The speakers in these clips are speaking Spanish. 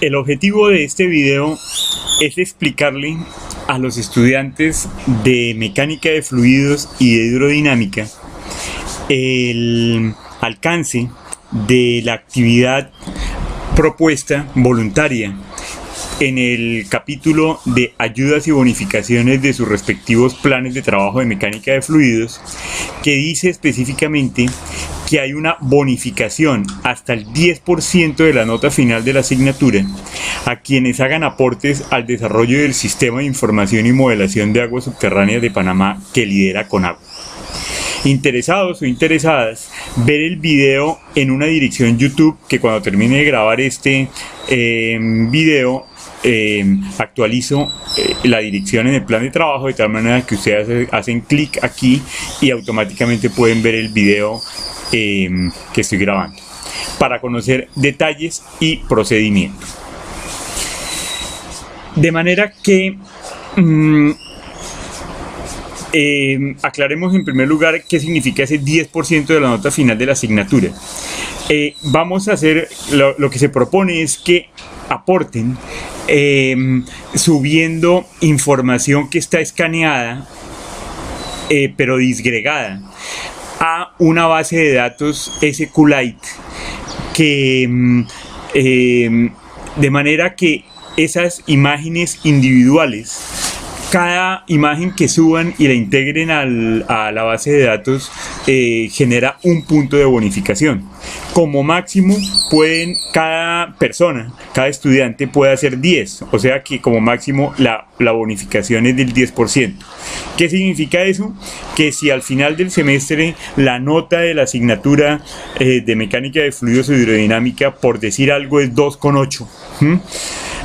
El objetivo de este video es explicarle a los estudiantes de mecánica de fluidos y de hidrodinámica el alcance de la actividad propuesta voluntaria en el capítulo de ayudas y bonificaciones de sus respectivos planes de trabajo de mecánica de fluidos, que dice específicamente que hay una bonificación hasta el 10% de la nota final de la asignatura a quienes hagan aportes al desarrollo del sistema de información y modelación de aguas subterráneas de Panamá que lidera Conagua. Interesados o interesadas, ver el video en una dirección YouTube que cuando termine de grabar este video actualizo la dirección en el plan de trabajo, de tal manera que ustedes hacen clic aquí y automáticamente pueden ver el video que estoy grabando para conocer detalles y procedimiento. De manera que aclaremos en primer lugar qué significa ese 10% de la nota final de la asignatura. Vamos a hacer, lo que se propone es que aporten subiendo información que está escaneada pero disgregada a una base de datos SQLite que de manera que esas imágenes individuales, cada imagen que suban y la integren a la base de datos genera un punto de bonificación. Como máximo pueden, cada persona, cada estudiante puede hacer 10, o sea que como máximo la bonificación es del 10%. ¿Qué significa eso? Que si al final del semestre la nota de la asignatura de mecánica de fluidos o hidrodinámica, por decir algo, es 2,8,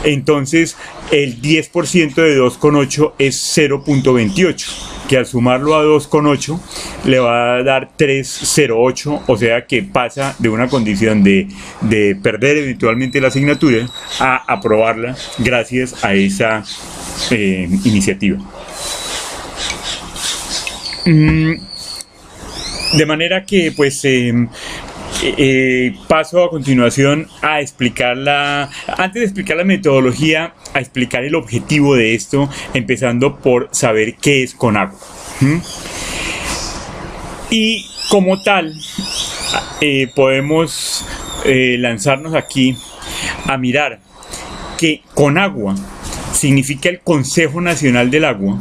entonces el 10% de 2,8 es 0.28, que al sumarlo a 2,8 le va a dar 3,08, o sea que pasa de una condición de perder eventualmente la asignatura a aprobarla gracias a esa iniciativa. De manera que pues paso a continuación a explicar antes de explicar la metodología, a explicar el objetivo de esto, empezando por saber qué es Conagua. Y como tal, podemos lanzarnos aquí a mirar que Conagua significa el Consejo Nacional del Agua,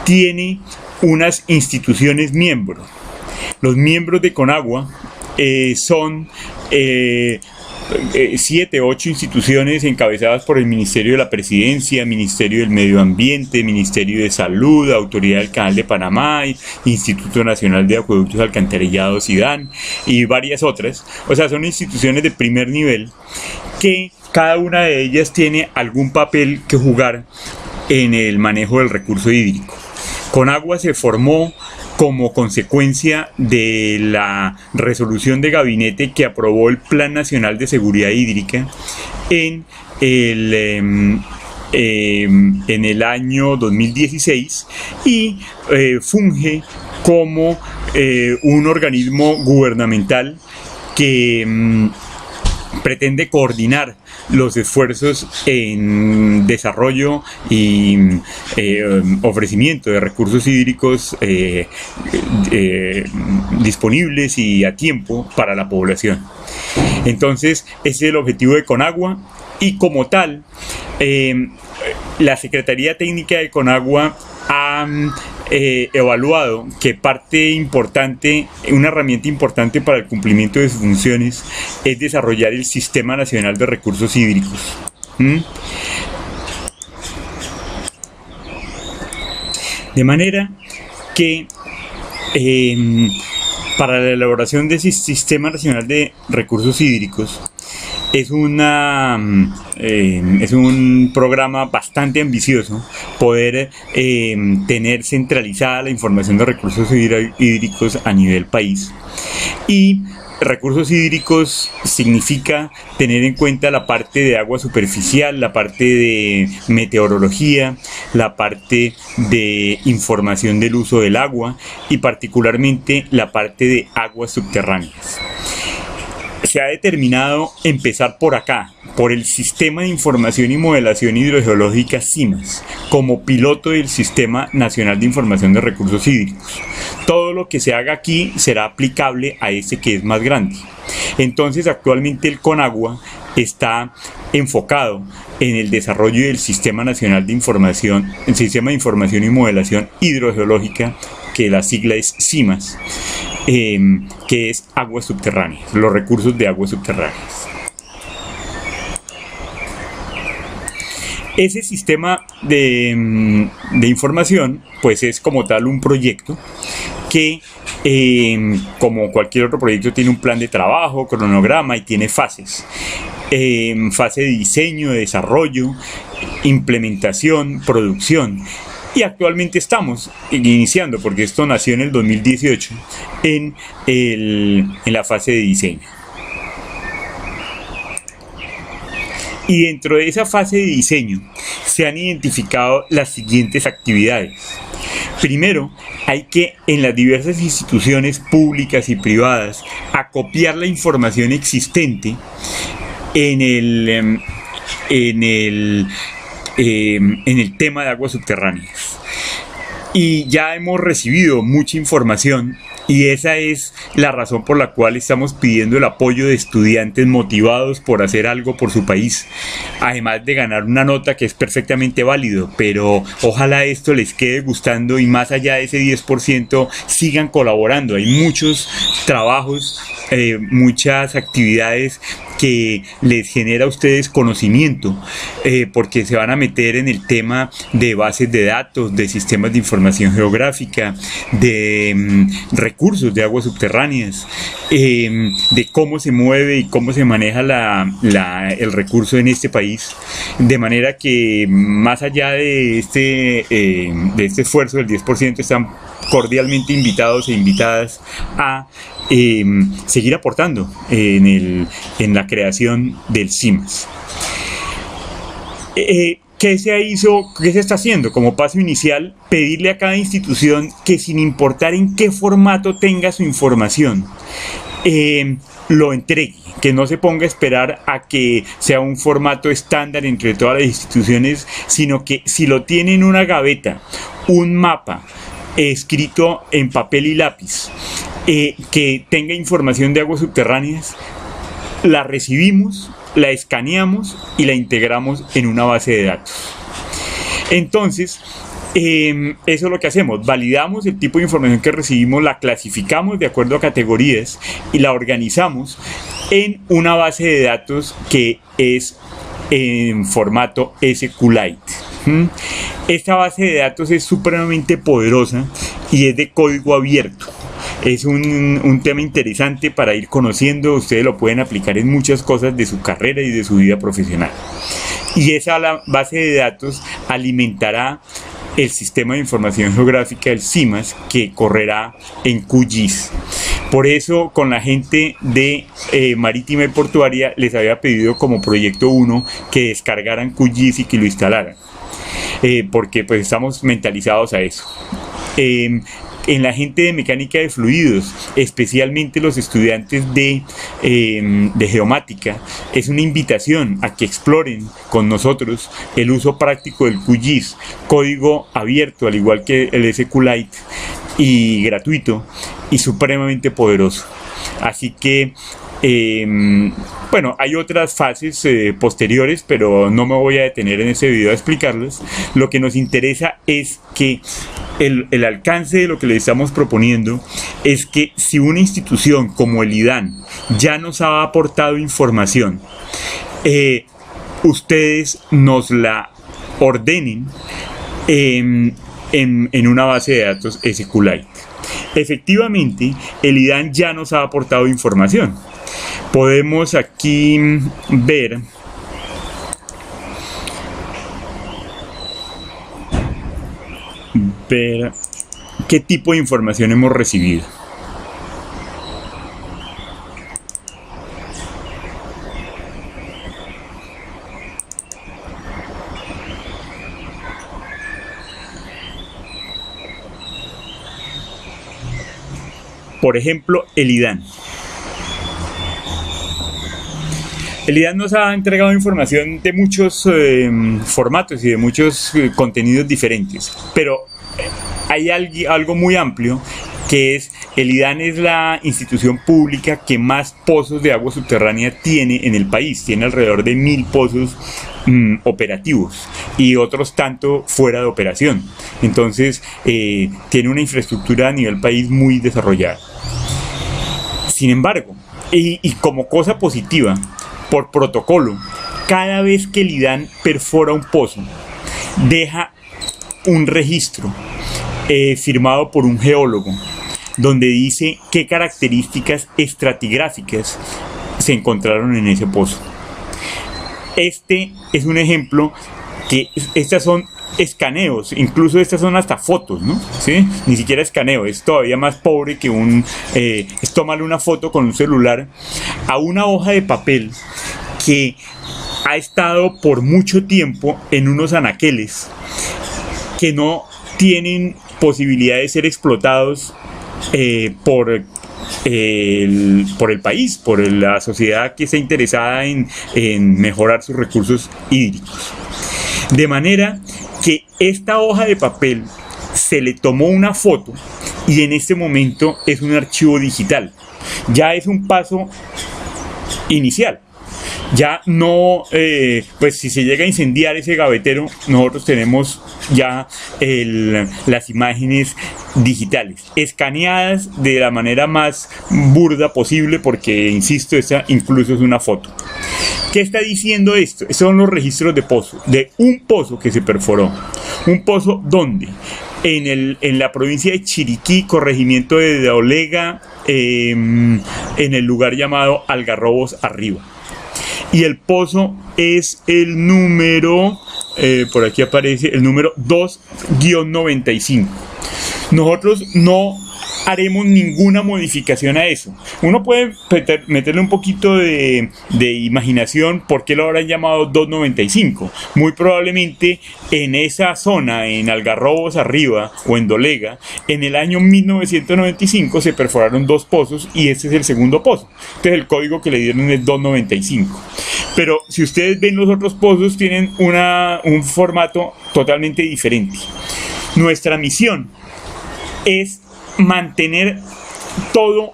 tiene unas instituciones miembros. Los miembros de Conagua son 7, 8 instituciones encabezadas por el Ministerio de la Presidencia, Ministerio del Medio Ambiente, Ministerio de Salud, Autoridad del Canal de Panamá, Instituto Nacional de Acueductos, Alcantarillados, IDAN y varias otras. O sea, son instituciones de primer nivel que cada una de ellas tiene algún papel que jugar en el manejo del recurso hídrico. Conagua se formó como consecuencia de la resolución de gabinete que aprobó el Plan Nacional de Seguridad Hídrica en el año 2016 y funge como un organismo gubernamental que pretende coordinar los esfuerzos en desarrollo y ofrecimiento de recursos hídricos disponibles y a tiempo para la población. Entonces, ese es el objetivo de Conagua y como tal, la Secretaría Técnica de Conagua ha evaluado que parte importante, una herramienta importante para el cumplimiento de sus funciones es desarrollar el Sistema Nacional de Recursos Hídricos. De manera que para la elaboración de ese Sistema Nacional de Recursos Hídricos es un programa bastante ambicioso poder tener centralizada la información de recursos hídricos a nivel país. Y recursos hídricos significa tener en cuenta la parte de agua superficial, la parte de meteorología, la parte de información del uso del agua y particularmente la parte de aguas subterráneas. se ha determinado empezar por acá, por el Sistema de Información y Modelación Hidrogeológica SIMAS, como piloto del Sistema Nacional de Información de Recursos Hídricos. Todo lo que se haga aquí será aplicable a este que es más grande. Entonces, actualmente el CONAGUA está enfocado en el desarrollo del Sistema Nacional de Información, el Sistema de Información y Modelación Hidrogeológica, que la sigla es SIMAS, que es aguas subterráneas, los recursos de aguas subterráneas. Ese sistema de información, pues es como tal un proyecto que, como cualquier otro proyecto, tiene un plan de trabajo, cronograma y tiene fases. Fase de diseño, de desarrollo, implementación, producción. Y actualmente estamos iniciando, porque esto nació en el 2018, en la fase de diseño. Y dentro de esa fase de diseño se han identificado las siguientes actividades. Primero, hay que en las diversas instituciones públicas y privadas acopiar la información existente en el tema de aguas subterráneas. Y ya hemos recibido mucha información, y esa es la razón por la cual estamos pidiendo el apoyo de estudiantes motivados por hacer algo por su país, además de ganar una nota, que es perfectamente válido, pero ojalá esto les quede gustando y más allá de ese 10% sigan colaborando. Hay muchos trabajos, muchas actividades que les genera a ustedes conocimiento, porque se van a meter en el tema de bases de datos, de sistemas de información geográfica, de recursos de aguas subterráneas, de cómo se mueve y cómo se maneja el recurso en este país, de manera que más allá de este esfuerzo del 10%, están cordialmente invitados e invitadas a seguir aportando en la creación del SIMAS. ¿Qué se está haciendo? Como paso inicial, pedirle a cada institución que, sin importar en qué formato tenga su información, lo entregue, que no se ponga a esperar a que sea un formato estándar entre todas las instituciones, sino que si lo tiene en una gaveta, un mapa escrito en papel y lápiz, que tenga información de aguas subterráneas, la recibimos, la escaneamos y la integramos en una base de datos. Entonces, eso es lo que hacemos: validamos el tipo de información que recibimos, la clasificamos de acuerdo a categorías y la organizamos en una base de datos que es en formato SQLite. Esta base de datos es supremamente poderosa y es de código abierto. Es un tema interesante para ir conociendo. Ustedes lo pueden aplicar en muchas cosas de su carrera y de su vida profesional. Y esa base de datos alimentará el Sistema de Información Geográfica, el SIMAS, que correrá en QGIS. Por eso, con la gente de Marítima y Portuaria les había pedido como proyecto 1 que descargaran QGIS y que lo instalaran, porque pues estamos mentalizados a eso. En la gente de mecánica de fluidos, especialmente los estudiantes de geomática, es una invitación a que exploren con nosotros el uso práctico del QGIS, código abierto al igual que el SQLite, y gratuito y supremamente poderoso. Así que bueno, hay otras fases posteriores, pero no me voy a detener en este video a explicarlas. Lo que nos interesa es que el alcance de lo que le estamos proponiendo es que si una institución como el IDAN ya nos ha aportado información, ustedes nos la ordenen en una base de datos SQLite. Efectivamente, el IDAN ya nos ha aportado información. Podemos aquí ver qué tipo de información hemos recibido. Por ejemplo, el IDAN. El IDAN nos ha entregado información de muchos formatos y de muchos contenidos diferentes, pero hay algo muy amplio, que es el IDAN es la institución pública que más pozos de agua subterránea tiene en el país. Tiene alrededor de 1000 pozos operativos y otros tanto fuera de operación. Entonces tiene una infraestructura a nivel país muy desarrollada. Sin embargo, y como cosa positiva, por protocolo, cada vez que el IDAN perfora un pozo, deja un registro firmado por un geólogo, donde dice qué características estratigráficas se encontraron en ese pozo. Este es un ejemplo que estas son escaneos, incluso estas son hasta fotos, ¿no? ¿Sí? Ni siquiera escaneo, es todavía más pobre que es tomarle una foto con un celular a una hoja de papel que ha estado por mucho tiempo en unos anaqueles que no tienen posibilidad de ser explotados por el país, por la sociedad que está interesada en mejorar sus recursos hídricos. De manera que esta hoja de papel se le tomó una foto y en este momento es un archivo digital. Ya es un paso inicial. Ya no, pues si se llega a incendiar ese gavetero, nosotros tenemos ya las imágenes digitales, escaneadas de la manera más burda posible, porque, insisto, esta incluso es una foto. ¿Qué está diciendo esto? Estos son los registros de pozo, de un pozo que se perforó. ¿Un pozo dónde? En la provincia de Chiriquí, corregimiento de Olega, en el lugar llamado Algarrobos Arriba. Y el pozo es el número, por aquí aparece el número 2-95. Nosotros no haremos ninguna modificación a eso. Uno puede meterle un poquito de imaginación por qué lo habrán llamado 295. Muy probablemente en esa zona, en Algarrobos Arriba o en Dolega, en el año 1995 se perforaron 2 pozos y este es el segundo pozo. Entonces el código que le dieron es 295. Pero si ustedes ven, los otros pozos tienen un formato totalmente diferente. Nuestra misión es mantener todo,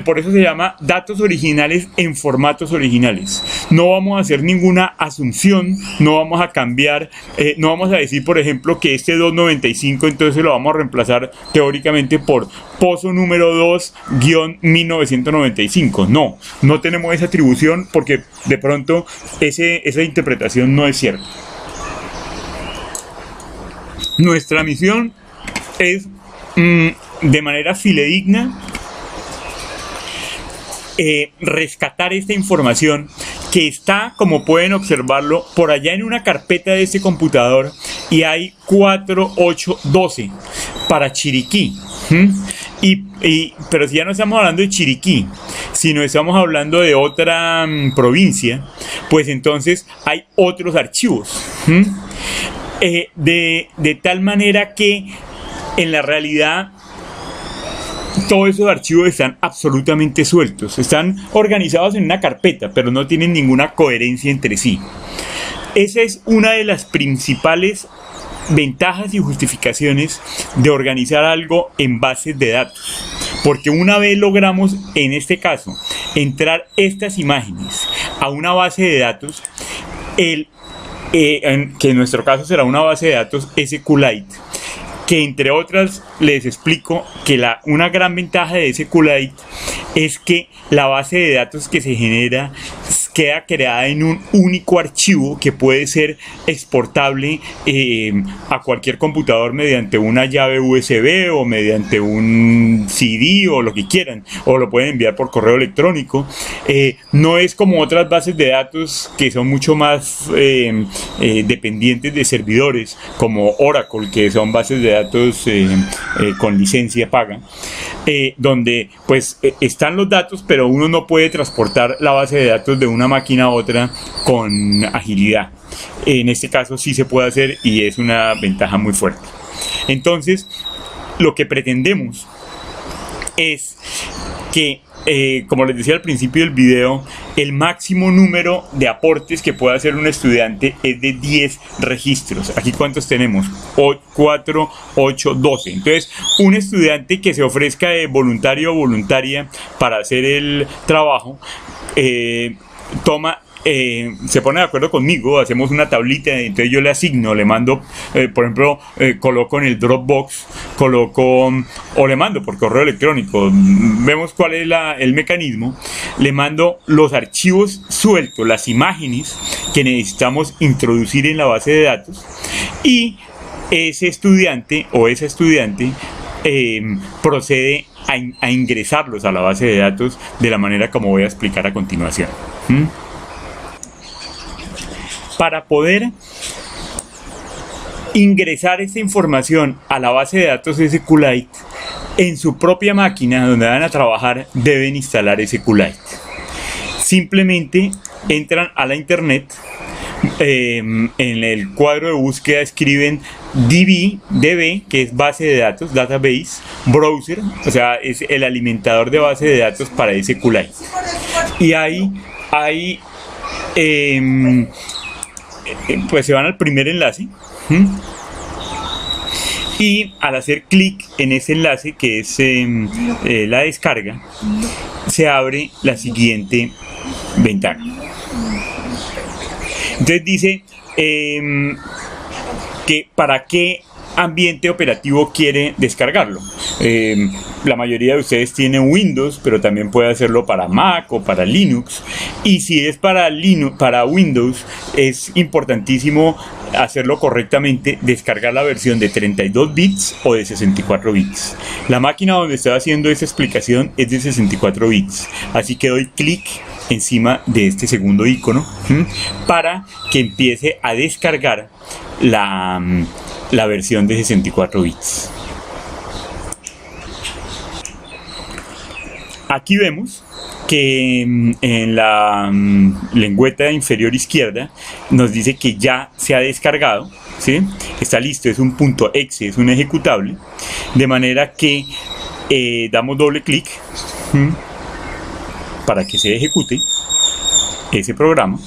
por eso se llama datos originales en formatos originales. No vamos a hacer ninguna asunción, no vamos a cambiar, no vamos a decir, por ejemplo, que este 295 entonces lo vamos a reemplazar teóricamente por pozo número 2-1995. No tenemos esa atribución, porque de pronto esa interpretación no es cierta. Nuestra misión es de manera fidedigna rescatar esta información que está, como pueden observarlo, por allá en una carpeta de este computador, y hay 4812 para Chiriquí. Pero si ya no estamos hablando de Chiriquí, sino estamos hablando de otra provincia, pues entonces hay otros archivos. De tal manera que en la realidad todos esos archivos están absolutamente sueltos, están organizados en una carpeta, pero no tienen ninguna coherencia entre sí. Esa es una de las principales ventajas y justificaciones de organizar algo en bases de datos, porque una vez logramos, en este caso, entrar estas imágenes a una base de datos, que en nuestro caso será una base de datos SQLite, que entre otras les explico que una gran ventaja de SQLite es que la base de datos que se genera queda creada en un único archivo que puede ser exportable a cualquier computador mediante una llave USB o mediante un CD o lo que quieran, o lo pueden enviar por correo electrónico. No es como otras bases de datos que son mucho más dependientes de servidores, como Oracle, que son bases de datos con licencia paga, donde pues están los datos, pero uno no puede transportar la base de datos de una máquina a otra con agilidad. En este caso sí se puede hacer y es una ventaja muy fuerte. Entonces, lo que pretendemos es que como les decía al principio del video, el máximo número de aportes que puede hacer un estudiante es de 10 registros. Aquí cuántos tenemos, 4, 8, 12. Entonces un estudiante que se ofrezca de voluntario o voluntaria para hacer el trabajo, se pone de acuerdo conmigo, hacemos una tablita, entonces yo le asigno, le mando, por ejemplo, coloco en el Dropbox, o le mando por correo electrónico, vemos cuál es el mecanismo, le mando los archivos sueltos, las imágenes que necesitamos introducir en la base de datos, y ese estudiante o esa estudiante procede a ingresarlos a la base de datos de la manera como voy a explicar a continuación. Para poder ingresar esta información a la base de datos SQLite, en su propia máquina donde van a trabajar deben instalar SQLite. Simplemente entran a la internet, en el cuadro de búsqueda escriben DB, que es base de datos, database, browser, o sea, es el alimentador de base de datos para SQLite. Y ahí pues se van al primer enlace, y al hacer clic en ese enlace, que es la descarga, se abre la siguiente ventana. Entonces dice que para qué ambiente operativo quiere descargarlo. La mayoría de ustedes tienen Windows, pero también puede hacerlo para Mac o para Linux. Y si es para Windows, es importantísimo hacerlo correctamente, descargar la versión de 32 bits o de 64 bits. La máquina donde estoy haciendo esta explicación es de 64 bits, así que doy clic encima de este segundo icono para que empiece a descargar la versión de 64 bits. Aquí vemos que en la lengüeta inferior izquierda nos dice que ya se ha descargado, ¿sí? Está listo, es un .exe, es un ejecutable, de manera que damos doble clic para que se ejecute ese programa.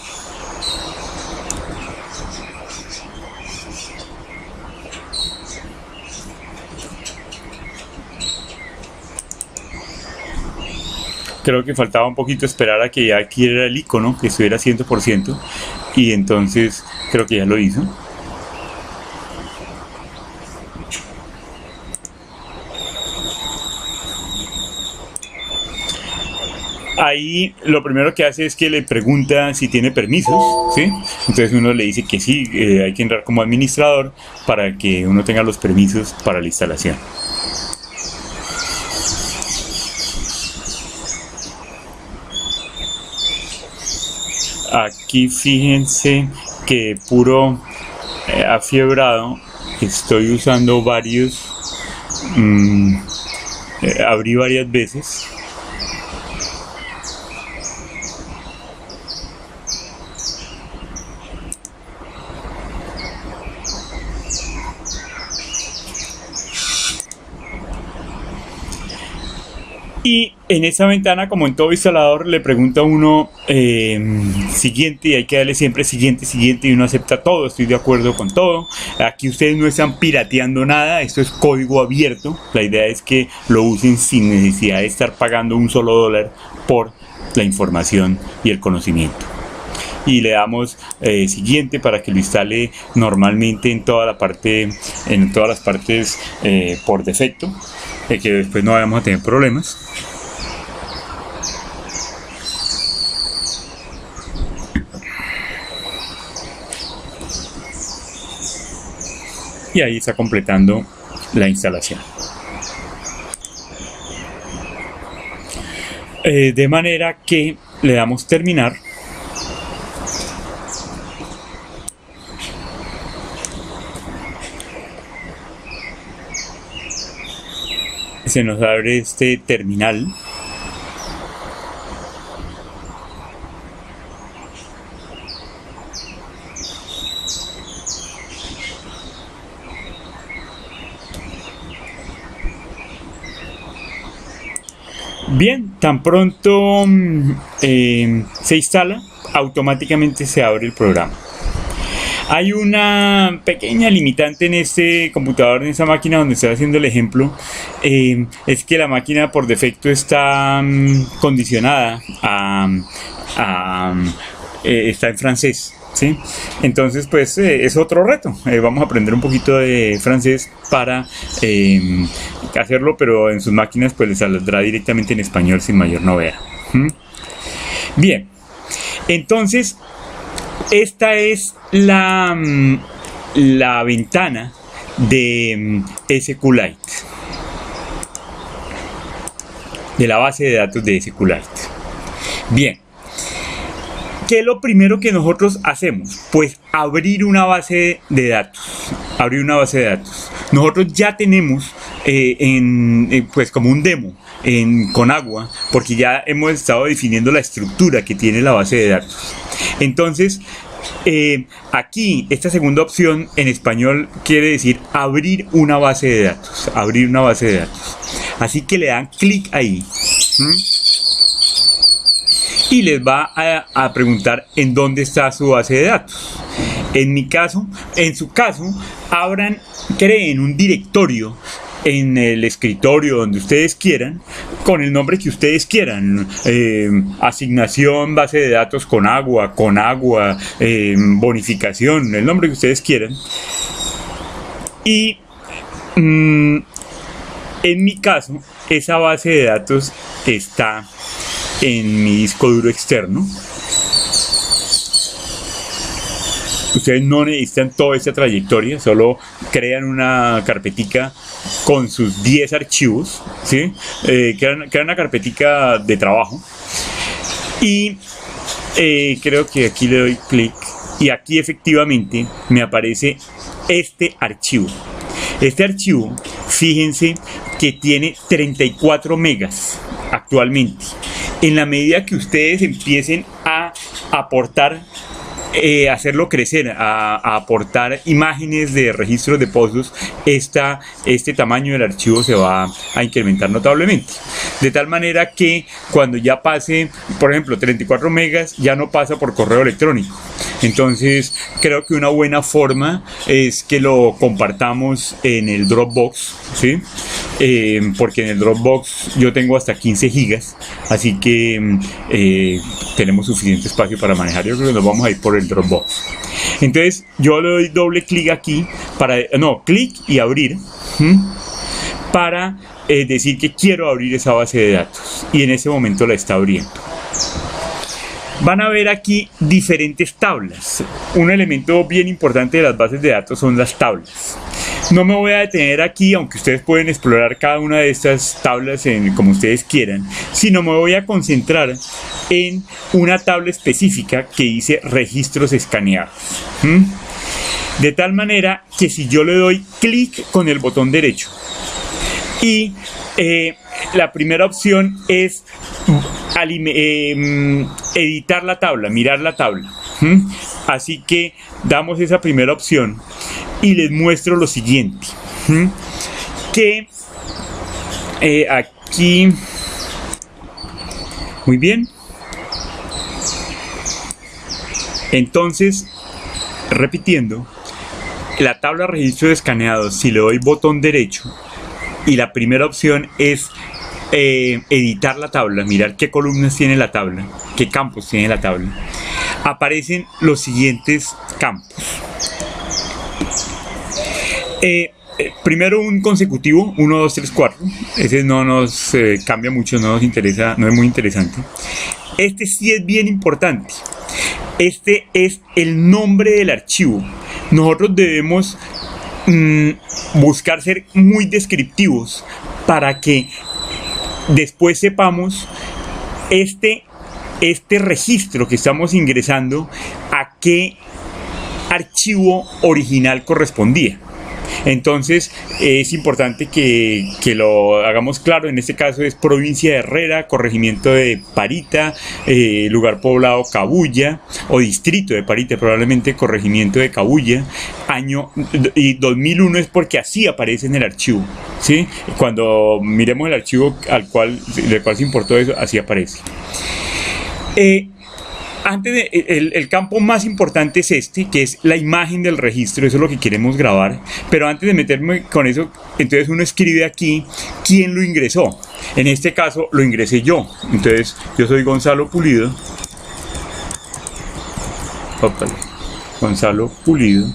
Creo que faltaba un poquito esperar a que ya adquiera el icono, que estuviera 100%, y entonces creo que ya lo hizo. Ahí lo primero que hace es que le pregunta si tiene permisos, ¿sí? Entonces uno le dice que sí, hay que entrar como administrador para que uno tenga los permisos para la instalación. Aquí fíjense que puro afiebrado estoy usando varios, abrí varias veces. Y en esa ventana, como en todo instalador, le pregunta a uno siguiente, y hay que darle siempre siguiente, y uno acepta todo, estoy de acuerdo con todo. Aquí ustedes no están pirateando nada, esto es código abierto, la idea es que lo usen sin necesidad de estar pagando un solo dólar por la información y el conocimiento. Y le damos siguiente para que lo instale normalmente en todas las partes por defecto, que después no vayamos a tener problemas. Y ahí está completando la instalación. De manera que le damos terminar. Se nos abre este terminal. Bien, tan pronto se instala, automáticamente se abre el programa. Hay una pequeña limitante en este computador, en esta máquina donde estoy haciendo el ejemplo, es que la máquina por defecto está condicionada está en francés, ¿sí? Entonces pues es otro reto. Vamos a aprender un poquito de francés para hacerlo, pero en sus máquinas pues les saldrá directamente en español sin mayor novedad. Bien, entonces esta es la ventana de SQLite, de la base de datos de SQLite. Bien, ¿qué es lo primero que nosotros hacemos? Pues abrir una base de datos. Abrir una base de datos. Nosotros ya tenemos pues como un demo con Agua, porque ya hemos estado definiendo la estructura que tiene la base de datos. Entonces, aquí esta segunda opción en español quiere decir abrir una base de datos. Abrir una base de datos. Así que le dan clic ahí. Y les va a preguntar en dónde está su base de datos. En su caso, creen un directorio en el escritorio donde ustedes quieran, con el nombre que ustedes quieran, asignación, base de datos con agua, bonificación, el nombre que ustedes quieran. Y en mi caso, esa base de datos está en mi disco duro externo. Ustedes no necesitan toda esta trayectoria, solo crean una carpetica con sus 10 archivos, ¿sí? Crean una carpetica de trabajo y creo que aquí le doy clic y aquí efectivamente me aparece este archivo. Este archivo, fíjense que tiene 34 megas actualmente. En la medida que ustedes empiecen a aportar, hacerlo crecer, a aportar imágenes de registros de pozos, este tamaño del archivo se va a incrementar notablemente. De tal manera que cuando ya pase, por ejemplo, 34 megas, ya no pasa por correo electrónico. Entonces, creo que una buena forma es que lo compartamos en el Dropbox, ¿sí? Porque en el Dropbox yo tengo hasta 15 gigas, así que tenemos suficiente espacio para manejar. Yo creo que nos vamos a ir por el Dropbox. Entonces yo le doy doble clic aquí clic y abrir, para decir que quiero abrir esa base de datos, y en ese momento la está abriendo. Van a ver aquí diferentes tablas. Un elemento bien importante de las bases de datos son las tablas. No me voy a detener aquí, aunque ustedes pueden explorar cada una de estas tablas como ustedes quieran, sino me voy a concentrar en una tabla específica que dice registros escaneados. De tal manera que si yo le doy clic con el botón derecho y la primera opción es editar la tabla, mirar la tabla. Así que damos esa primera opción y les muestro lo siguiente, que aquí, muy bien. Entonces, repitiendo, la tabla de registro de escaneados, si le doy botón derecho y la primera opción es editar la tabla, mirar qué columnas tiene la tabla, qué campos tiene la tabla, aparecen los siguientes campos. Primero un consecutivo, 1, 2, 3, 4. Ese no nos cambia mucho, no nos interesa, no es muy interesante. Este sí es bien importante. Este es el nombre del archivo. Nosotros debemos buscar ser muy descriptivos para que después sepamos este registro que estamos ingresando a qué archivo original correspondía. Entonces es importante que lo hagamos claro. En este caso es provincia de Herrera, corregimiento de Parita, lugar poblado Cabuya, o distrito de Parita, probablemente corregimiento de Cabuya, año, y 2001 es porque así aparece en el archivo, ¿sí? Cuando miremos el archivo del cual se importó eso, así aparece. El campo más importante es este, que es la imagen del registro. Eso es lo que queremos grabar. Pero antes de meterme con eso, entonces uno escribe aquí quién lo ingresó. En este caso lo ingresé yo. Entonces yo soy Gonzalo Pulido. Ópale. Gonzalo Pulido.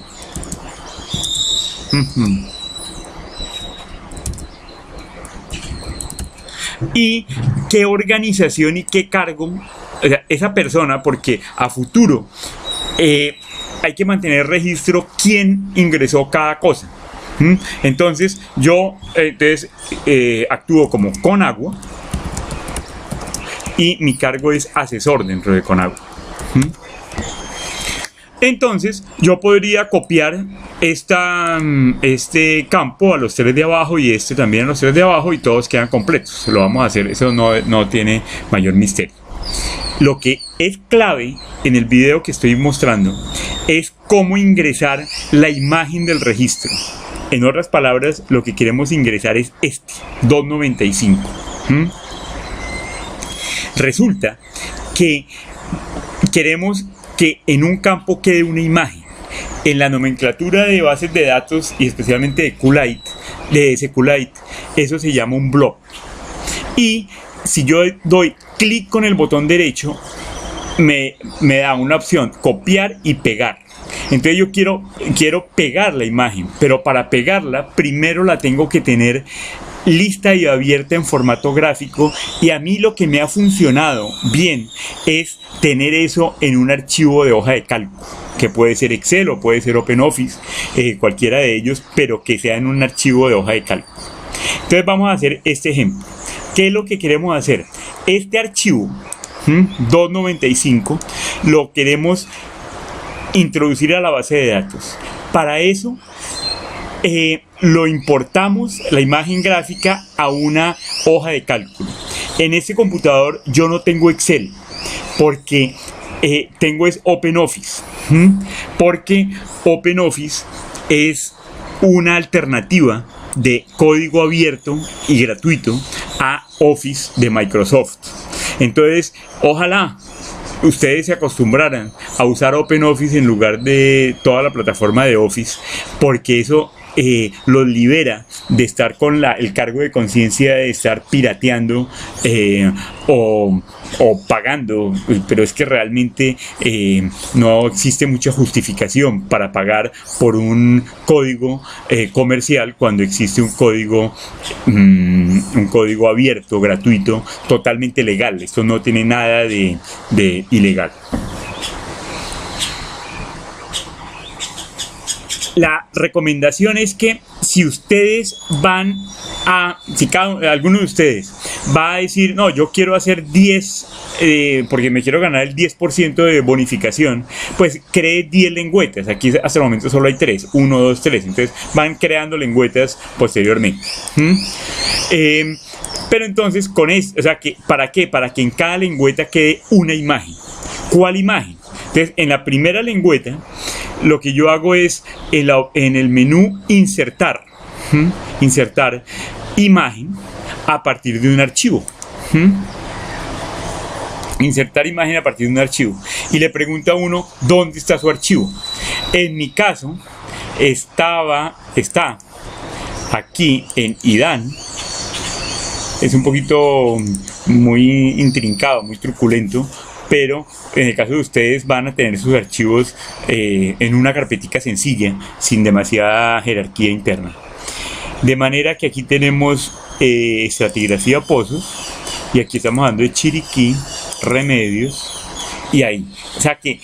Y qué organización y qué cargo, o sea, esa persona, porque a futuro hay que mantener registro quién ingresó cada cosa. Entonces yo actúo como Conagua y mi cargo es asesor dentro de Conagua. Entonces yo podría copiar este campo a los tres de abajo y este también a los tres de abajo, y todos quedan completos. Lo vamos a hacer, eso no tiene mayor misterio. Lo que es clave en el video que estoy mostrando es cómo ingresar la imagen del registro. En otras palabras, lo que queremos ingresar es este 295. Resulta que queremos que en un campo quede una imagen. En la nomenclatura de bases de datos, y especialmente de SQLite, eso se llama un blob. Y si yo doy clic con el botón derecho, me da una opción, copiar y pegar. Entonces yo quiero pegar la imagen, pero para pegarla primero la tengo que tener lista y abierta en formato gráfico, y a mí lo que me ha funcionado bien es tener eso en un archivo de hoja de cálculo, que puede ser Excel o puede ser OpenOffice, cualquiera de ellos, pero que sea en un archivo de hoja de cálculo. Entonces vamos a hacer este ejemplo. ¿Qué es lo que queremos hacer? Este archivo 295 lo queremos introducir a la base de datos. Para eso lo importamos, la imagen gráfica, a una hoja de cálculo. En este computador yo no tengo Excel, porque tengo es OpenOffice, porque OpenOffice es una alternativa de código abierto y gratuito a Office de Microsoft. Entonces, ojalá ustedes se acostumbraran a usar OpenOffice en lugar de toda la plataforma de Office, porque eso los libera de estar con el cargo de conciencia de estar pirateando o pagando. Pero es que realmente no existe mucha justificación para pagar por un código comercial cuando existe un código abierto, gratuito, totalmente legal. Esto no tiene nada de ilegal. La recomendación es que si ustedes alguno de ustedes va a decir, no, yo quiero hacer 10, porque me quiero ganar el 10% de bonificación, pues cree 10 lengüetas. Aquí hasta el momento solo hay 3, 1, 2, 3. Entonces van creando lengüetas posteriormente. Pero entonces con esto, o sea, ¿para qué? Para que en cada lengüeta quede una imagen. ¿Cuál imagen? Entonces, en la primera lengüeta, lo que yo hago es en el menú insertar imagen a partir de un archivo. Insertar imagen a partir de un archivo. Y le pregunto a uno, ¿dónde está su archivo? En mi caso, está aquí en IDAN. Es un poquito muy intrincado, muy truculento, pero en el caso de ustedes van a tener sus archivos en una carpetica sencilla, sin demasiada jerarquía interna. De manera que aquí tenemos estratigrafía pozos, y aquí estamos dando de Chiriquí, remedios, y ahí. O sea que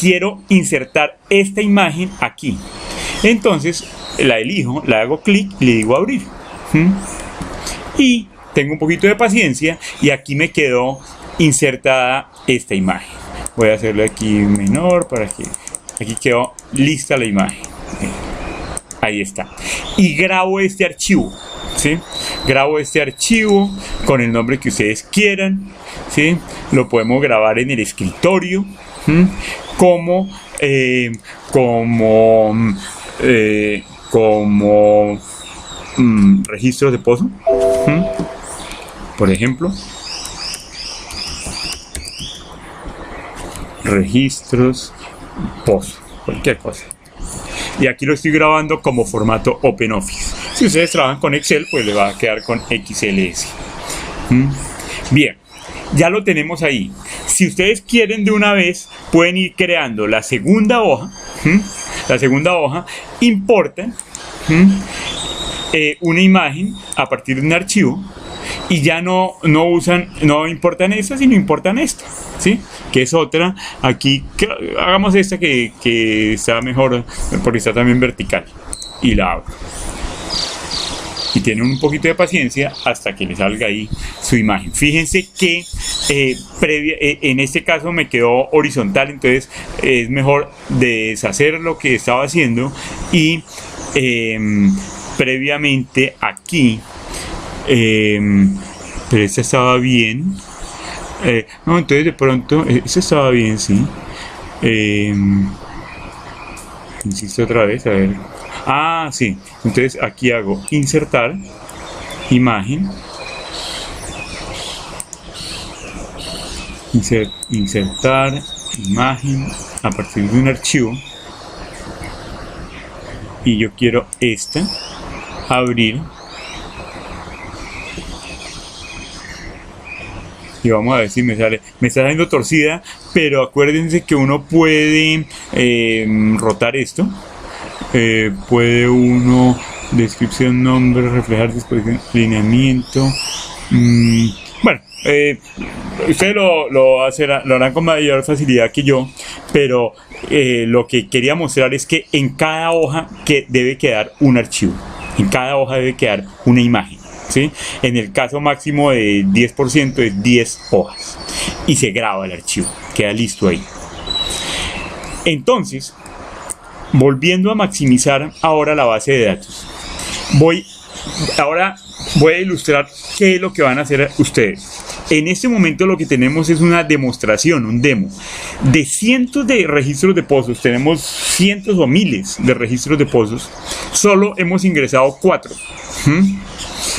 quiero insertar esta imagen aquí. Entonces la elijo, le hago clic y le digo abrir. Y tengo un poquito de paciencia y aquí me quedó insertada esta imagen. Voy a hacerlo aquí menor para que aquí quedó lista la imagen. Ahí está. Y grabo este archivo, ¿sí? Grabo este archivo con el nombre que ustedes quieran, ¿sí? Lo podemos grabar en el escritorio, ¿sí? como registros de pozo, ¿sí? Por ejemplo, registros pozo, cualquier cosa. Y aquí lo estoy grabando como formato OpenOffice. Si ustedes trabajan con Excel, pues le va a quedar con XLS. Bien, ya lo tenemos ahí. Si ustedes quieren de una vez, pueden ir creando la segunda hoja. La segunda hoja, importan una imagen a partir de un archivo. Y ya no importan esta, sino importan esta, ¿sí? Que es otra. Aquí, hagamos esta que está mejor, porque está también vertical. Y la abro. Y tienen un poquito de paciencia hasta que le salga ahí su imagen. Fíjense que en este caso me quedó horizontal, entonces es mejor deshacer lo que estaba haciendo y previamente aquí. Pero esta estaba bien. No, entonces de pronto esta estaba bien, sí. Insisto otra vez, a ver. Ah, sí. Entonces aquí hago insertar imagen. Insertar imagen a partir de un archivo. Y yo quiero esta. Abrir. Y vamos a ver si me sale. Me está saliendo torcida, pero acuérdense que uno puede rotar esto. Puede uno, descripción, nombre, reflejar disposición, lineamiento. Bueno, ustedes lo harán con mayor facilidad que yo, pero lo que quería mostrar es que en cada hoja debe quedar un archivo. En cada hoja debe quedar una imagen. ¿Sí? En el caso máximo de 10% es 10 hojas y se graba el archivo, queda listo ahí. Entonces, volviendo a maximizar ahora la base de datos, ahora voy a ilustrar qué es lo que van a hacer ustedes. En este momento lo que tenemos es una demostración, un demo de cientos de registros de pozos. Tenemos cientos o miles de registros de pozos. Solo hemos ingresado 4.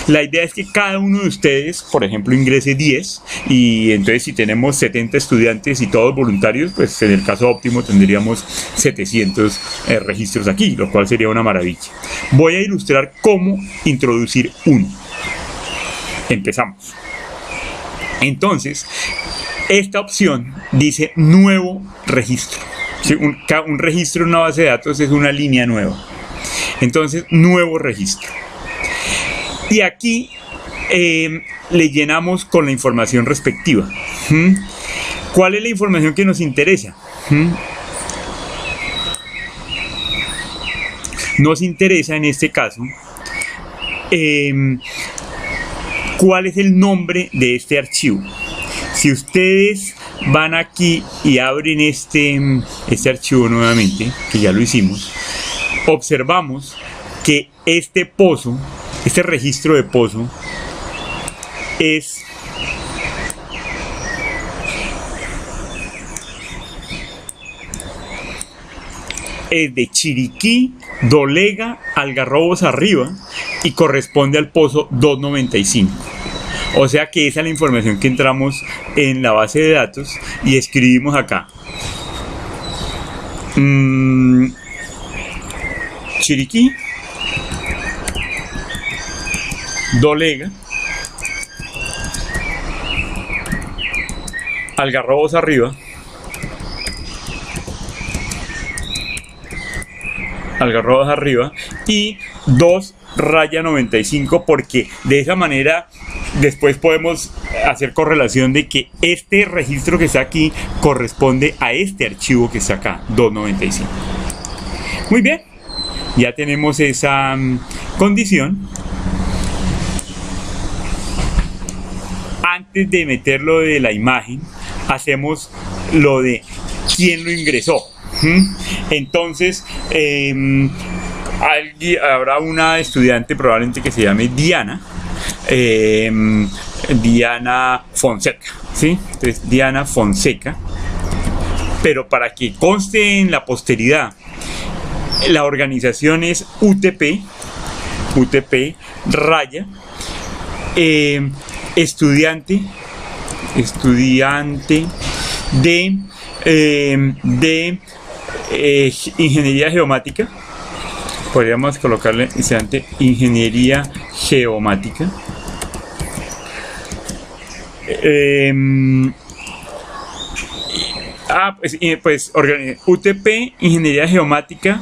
La idea es que cada uno de ustedes, por ejemplo, ingrese 10 y entonces si tenemos 70 estudiantes y todos voluntarios, pues en el caso óptimo tendríamos 700 registros aquí, lo cual sería una maravilla. Voy a ilustrar cómo introducir uno. Empezamos. Entonces, esta opción dice nuevo registro. ¿Sí? Un registro en una base de datos es una línea nueva. Entonces, nuevo registro. Y aquí le llenamos con la información respectiva. ¿Cuál es la información que nos interesa? Nos interesa en este caso cuál es el nombre de este archivo. Si ustedes van aquí y abren este archivo nuevamente, que ya lo hicimos, observamos que este registro de pozo es de Chiriquí, Dolega, Algarrobos arriba y corresponde al pozo 295. O sea que esa es la información que entramos en la base de datos y escribimos acá. Chiriquí, Dolega, Algarrobos arriba, y 2/95, porque de esa manera después podemos hacer correlación de que este registro que está aquí corresponde a este archivo que está acá, 295. Muy bien, ya tenemos esa condición. Antes de meterlo de la imagen, hacemos lo de quién lo ingresó. Entonces, habrá una estudiante probablemente que se llame Diana, Diana Fonseca, ¿sí? Entonces, Diana Fonseca. Pero para que conste en la posteridad, la organización es UTP raya, estudiante de ingeniería geomática. Podríamos colocarle estudiante ingeniería geomática. Pues UTP ingeniería geomática.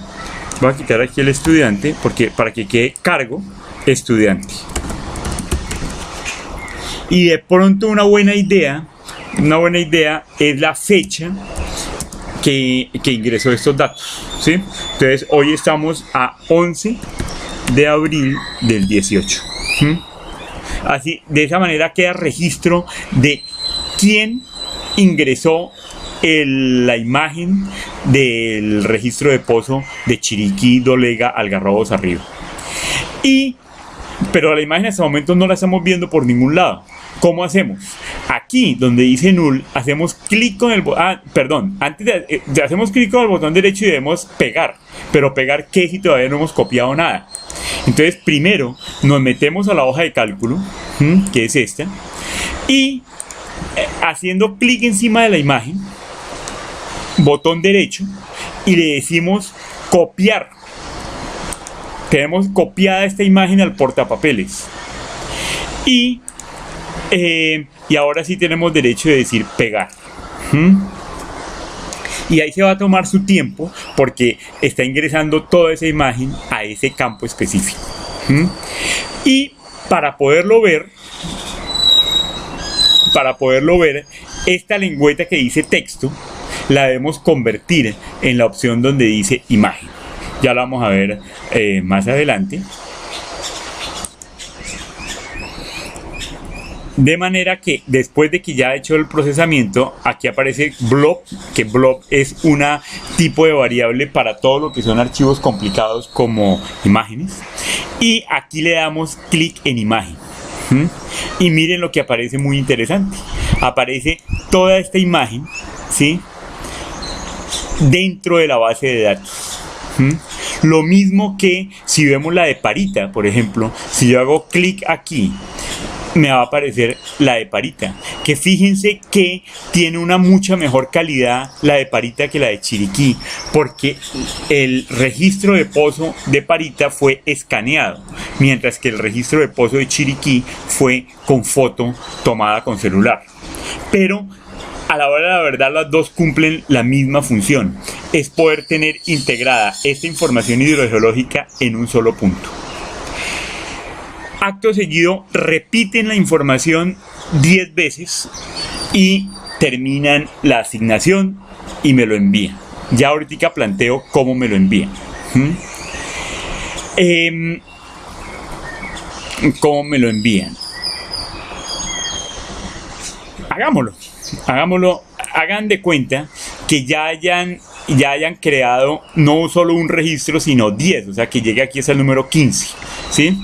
Voy a quitar aquí el estudiante porque para que quede cargo estudiante. Y de pronto una buena idea es la fecha que ingresó estos datos, ¿sí? Entonces hoy estamos a 11 de abril del 18. Así, de esa manera queda registro de quién ingresó la imagen del registro de pozo de Chiriquí, Dolega, Algarrobos arriba. Pero la imagen hasta el momento no la estamos viendo por ningún lado. ¿Cómo hacemos? Aquí donde dice null, hacemos clic con el hacemos clic con el botón derecho y debemos pegar. Pero pegar ¿qué si todavía no hemos copiado nada? Entonces primero nos metemos a la hoja de cálculo, que es esta, y haciendo clic encima de la imagen, botón derecho, y le decimos copiar. Tenemos copiada esta imagen al portapapeles. Y ahora sí tenemos derecho de decir pegar. Y ahí se va a tomar su tiempo porque está ingresando toda esa imagen a ese campo específico. Y para poderlo ver, esta lengüeta que dice texto la debemos convertir en la opción donde dice imagen. Ya lo vamos a ver más adelante. De manera que después de que ya ha hecho el procesamiento, aquí aparece blob, que blob es un tipo de variable para todo lo que son archivos complicados como imágenes. Y aquí le damos clic en imagen. Y miren lo que aparece muy interesante. Aparece toda esta imagen, ¿sí?, dentro de la base de datos. Lo mismo que si vemos la de Parita, por ejemplo, si yo hago clic aquí, me va a aparecer la de Parita, que fíjense que tiene una mucha mejor calidad la de Parita que la de Chiriquí, porque el registro de pozo de Parita fue escaneado, mientras que el registro de pozo de Chiriquí fue con foto tomada con celular. Pero a la hora de la verdad las dos cumplen la misma función, es poder tener integrada esta información hidrogeológica en un solo punto. Acto seguido repiten la información 10 veces y terminan la asignación y me lo envían. Ya ahorita planteo cómo me lo envían. ¿Cómo me lo envían? Hagámoslo. Hagan de cuenta que ya hayan creado no solo un registro, sino 10, o sea que llegue aquí hasta el número 15, ¿sí?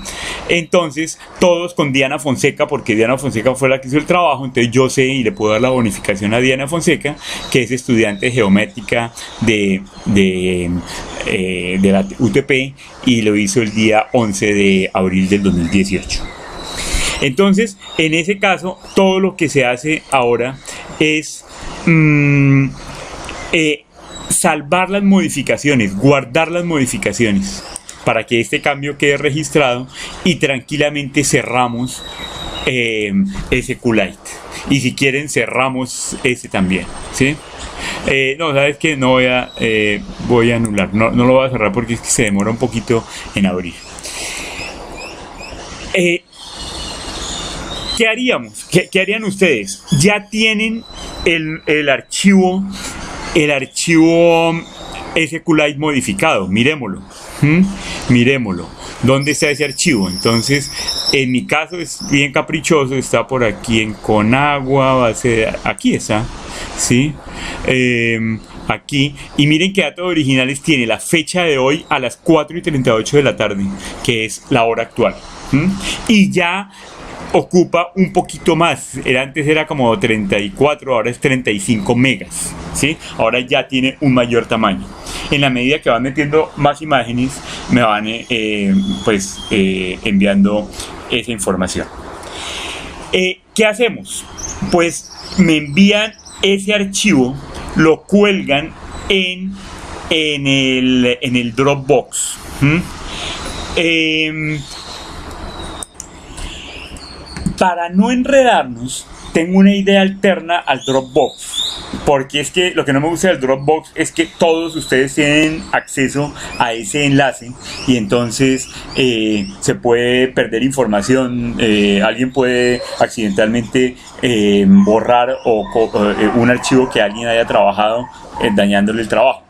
Entonces, todos con Diana Fonseca, porque Diana Fonseca fue la que hizo el trabajo, entonces yo sé y le puedo dar la bonificación a Diana Fonseca, que es estudiante de geométrica de la UTP y lo hizo el día 11 de abril del 2018. Entonces, en ese caso, todo lo que se hace ahora es salvar las modificaciones, guardar las modificaciones para que este cambio quede registrado y tranquilamente cerramos ese QLite. Y si quieren cerramos este también, ¿sí? No, sabes que no voy a anular, no lo voy a cerrar porque es que se demora un poquito en abrir. ¿Qué haríamos? ¿Qué harían ustedes? Ya tienen el archivo SQLite modificado. Miremoslo. Miremoslo. ¿Dónde está ese archivo? Entonces, en mi caso es bien caprichoso. Está por aquí en Conagua, aquí está. ¿Sí? aquí, y miren qué datos originales tiene la fecha de hoy a las 4:38 de la tarde, que es la hora actual. Y ya ocupa un poquito más. Antes era como 34, ahora es 35 megas, ¿sí? Ahora ya tiene un mayor tamaño. En la medida que van metiendo más imágenes, me van enviando esa información. ¿Qué hacemos? Pues me envían ese archivo, lo cuelgan en el Dropbox. Para no enredarnos, tengo una idea alterna al Dropbox, porque es que lo que no me gusta del Dropbox es que todos ustedes tienen acceso a ese enlace y entonces se puede perder información, alguien puede accidentalmente borrar un archivo que alguien haya trabajado, dañándole el trabajo.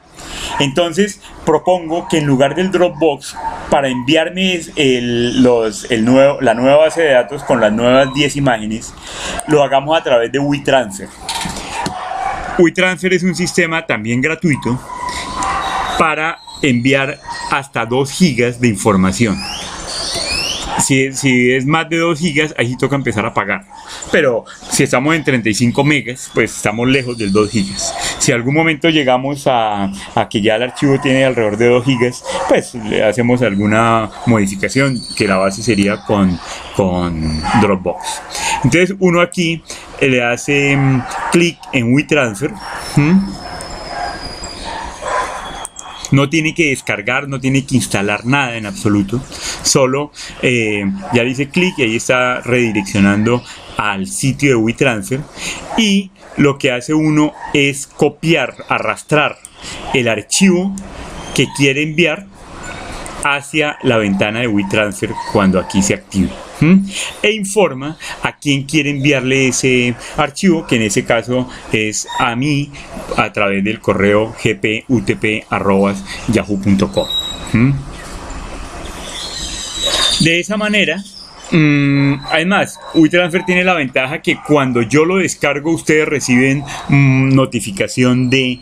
Entonces propongo que en lugar del Dropbox, para enviarme la nueva base de datos con las nuevas 10 imágenes, lo hagamos a través de WeTransfer. WeTransfer es un sistema también gratuito para enviar hasta 2 gigas de información. Si es más de 2 gigas, ahí toca empezar a pagar. Pero si estamos en 35 megas, pues estamos lejos del 2 gigas. Si algún momento llegamos a que ya el archivo tiene alrededor de 2 gigas, pues le hacemos alguna modificación, que la base sería con Dropbox. Entonces uno aquí le hace clic en WeTransfer. No tiene que descargar, no tiene que instalar nada en absoluto. Solo ya le hice clic y ahí está redireccionando al sitio de WeTransfer. Y lo que hace uno es copiar, arrastrar el archivo que quiere enviar hacia la ventana de WeTransfer cuando aquí se active. E informa a quién quiere enviarle ese archivo, que en ese caso es a mí, a través del correo gputp@yahoo.com. De esa manera, además, WeTransfer tiene la ventaja que cuando yo lo descargo, ustedes reciben notificación de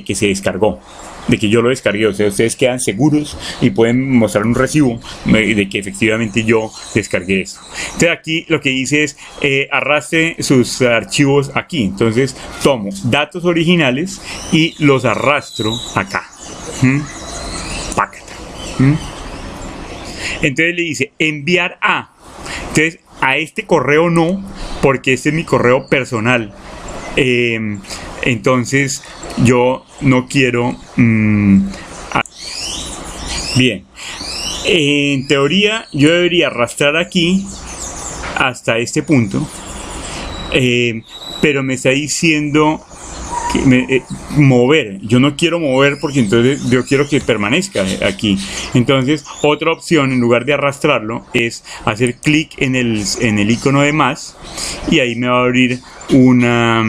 que se descargó, de que yo lo descargué. O sea, ustedes quedan seguros y pueden mostrar un recibo de que efectivamente yo descargué esto. Entonces aquí lo que hice es arrastre sus archivos aquí. Entonces tomo datos originales y los arrastro acá. Pácata. Entonces le dice enviar a. Entonces a este correo no, porque este es mi correo personal. Entonces yo no quiero. Bien, en teoría yo debería arrastrar aquí hasta este punto, pero me está diciendo que mover. Yo no quiero mover porque entonces yo quiero que permanezca aquí. Entonces otra opción, en lugar de arrastrarlo, es hacer clic en el icono de más, y ahí me va a abrir una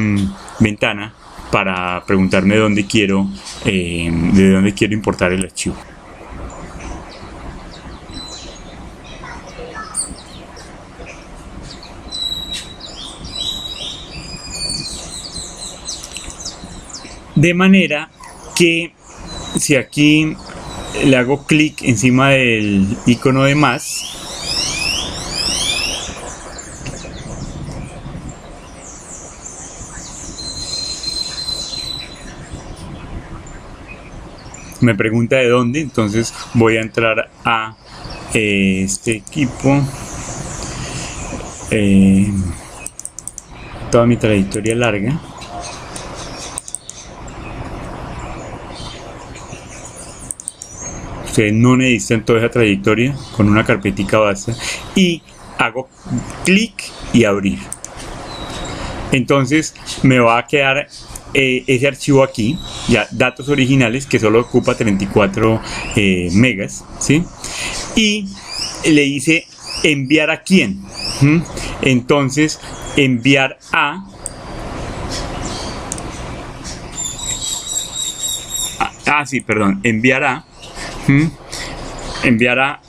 ventana para preguntarme de dónde quiero importar el archivo. De manera que si aquí le hago clic encima del icono de más, me pregunta de dónde. Entonces voy a entrar a este equipo, toda mi trayectoria larga. Ustedes no necesitan toda esa trayectoria, con una carpetica basta, y hago clic y abrir. Entonces me va a quedar ese archivo aquí, ya datos originales, que solo ocupa 34 megas, ¿sí? Y le dice enviar a quién. Entonces enviar a enviar a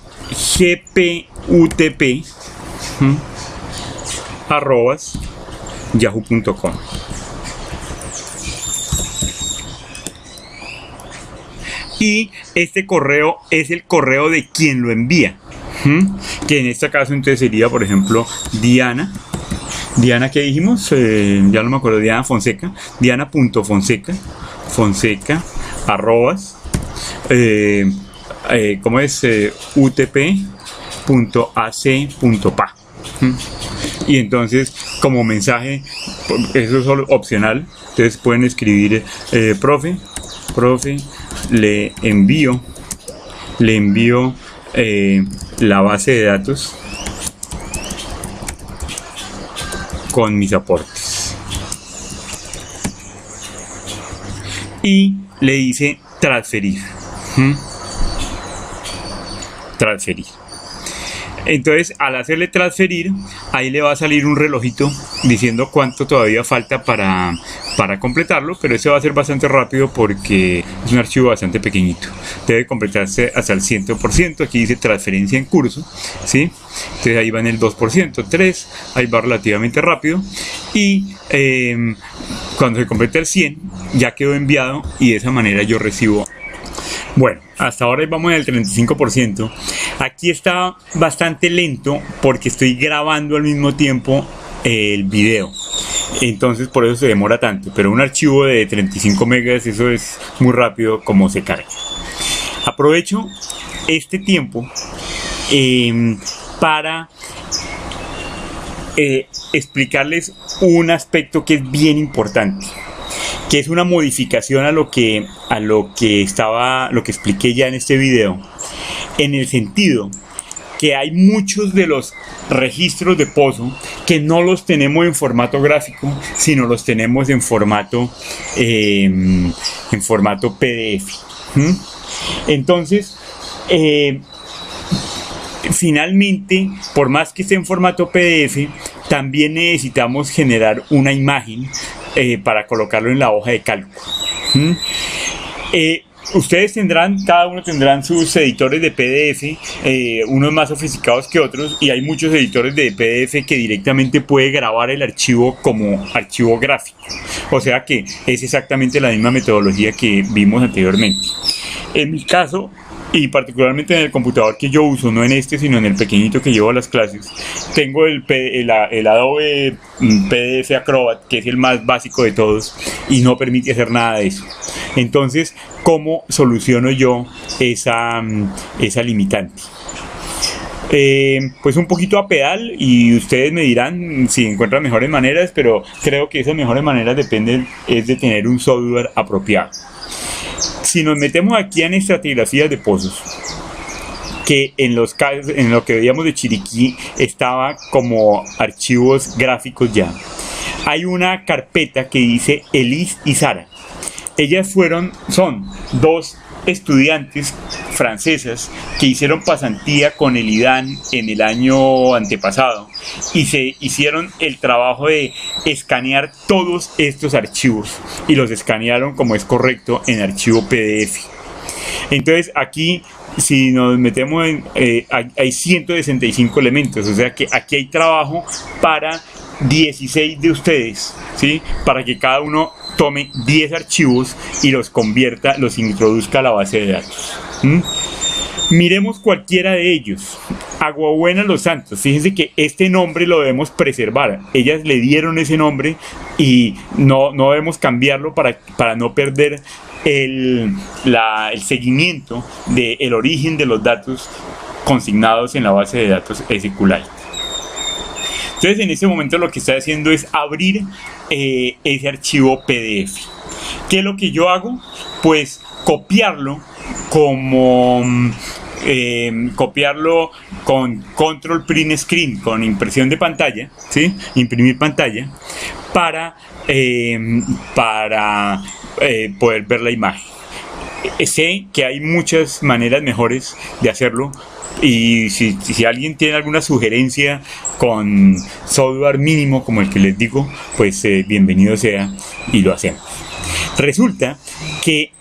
gputp @yahoo.com. y este correo es el correo de quien lo envía. Que en este caso entonces sería, por ejemplo, Diana, ¿qué dijimos? Ya no me acuerdo, Diana Fonseca, Diana.fonseca, arrobas, ¿cómo es? utp.ac.pa. Y entonces, como mensaje, eso es solo opcional, entonces pueden escribir, profe, le envío la base de datos con mis aportes, y le dice transferir. Entonces, al hacerle transferir, ahí le va a salir un relojito diciendo cuánto todavía falta para completarlo, pero ese va a ser bastante rápido porque es un archivo bastante pequeñito. Debe completarse hasta el 100%. Aquí dice transferencia en curso, ¿sí? Entonces ahí va en el 2%, 3%, ahí va relativamente rápido. Y cuando se complete el 100, ya quedó enviado y de esa manera yo recibo. Bueno, hasta ahora vamos en el 35%. Aquí está bastante lento porque estoy grabando al mismo tiempo el video. Entonces por eso se demora tanto. Pero un archivo de 35 megas, eso es muy rápido como se carga. Aprovecho este tiempo para explicarles un aspecto que es bien importante, que es una modificación a lo que expliqué ya en este video, en el sentido que hay muchos de los registros de pozo que no los tenemos en formato gráfico, sino los tenemos en formato PDF. Entonces, finalmente, por más que esté en formato PDF, también necesitamos generar una imagen para colocarlo en la hoja de cálculo. Ustedes cada uno tendrán sus editores de PDF, unos más sofisticados que otros, y hay muchos editores de PDF que directamente puede grabar el archivo como archivo gráfico. O sea que es exactamente la misma metodología que vimos anteriormente. En mi caso, y particularmente en el computador que yo uso, no en este sino en el pequeñito que llevo a las clases, tengo el Adobe PDF Acrobat, que es el más básico de todos y no permite hacer nada de eso. Entonces, ¿cómo soluciono yo esa limitante? Pues un poquito a pedal, y ustedes me dirán si encuentran mejores maneras, pero creo que esas mejores maneras dependen de tener un software apropiado. Si nos metemos aquí en estratigrafías de pozos, que en lo que veíamos de Chiriquí estaba como archivos gráficos ya, hay una carpeta que dice Elise y Sara. Ellas son dos estudiantes francesas que hicieron pasantía con el IDAN en el año antepasado y se hicieron el trabajo de escanear todos estos archivos y los escanearon como es correcto en archivo PDF. Entonces aquí, si nos metemos hay 165 elementos, o sea que aquí hay trabajo para 16 de ustedes, ¿sí? Para que cada uno tome 10 archivos y los convierta, los introduzca a la base de datos. Miremos cualquiera de ellos. Aguabuena Los Santos, fíjense que este nombre lo debemos preservar. Ellas le dieron ese nombre y no debemos cambiarlo para no perder el seguimiento del origen de los datos consignados en la base de datos SQLite. Entonces, en ese momento lo que estoy haciendo es abrir ese archivo PDF. ¿Qué es lo que yo hago? Pues copiarlo con control print screen, con impresión de pantalla, ¿sí? Imprimir pantalla para poder ver la imagen. Sé que hay muchas maneras mejores de hacerlo, y si alguien tiene alguna sugerencia con software mínimo como el que les digo, pues bienvenido sea y lo hacemos. Resulta que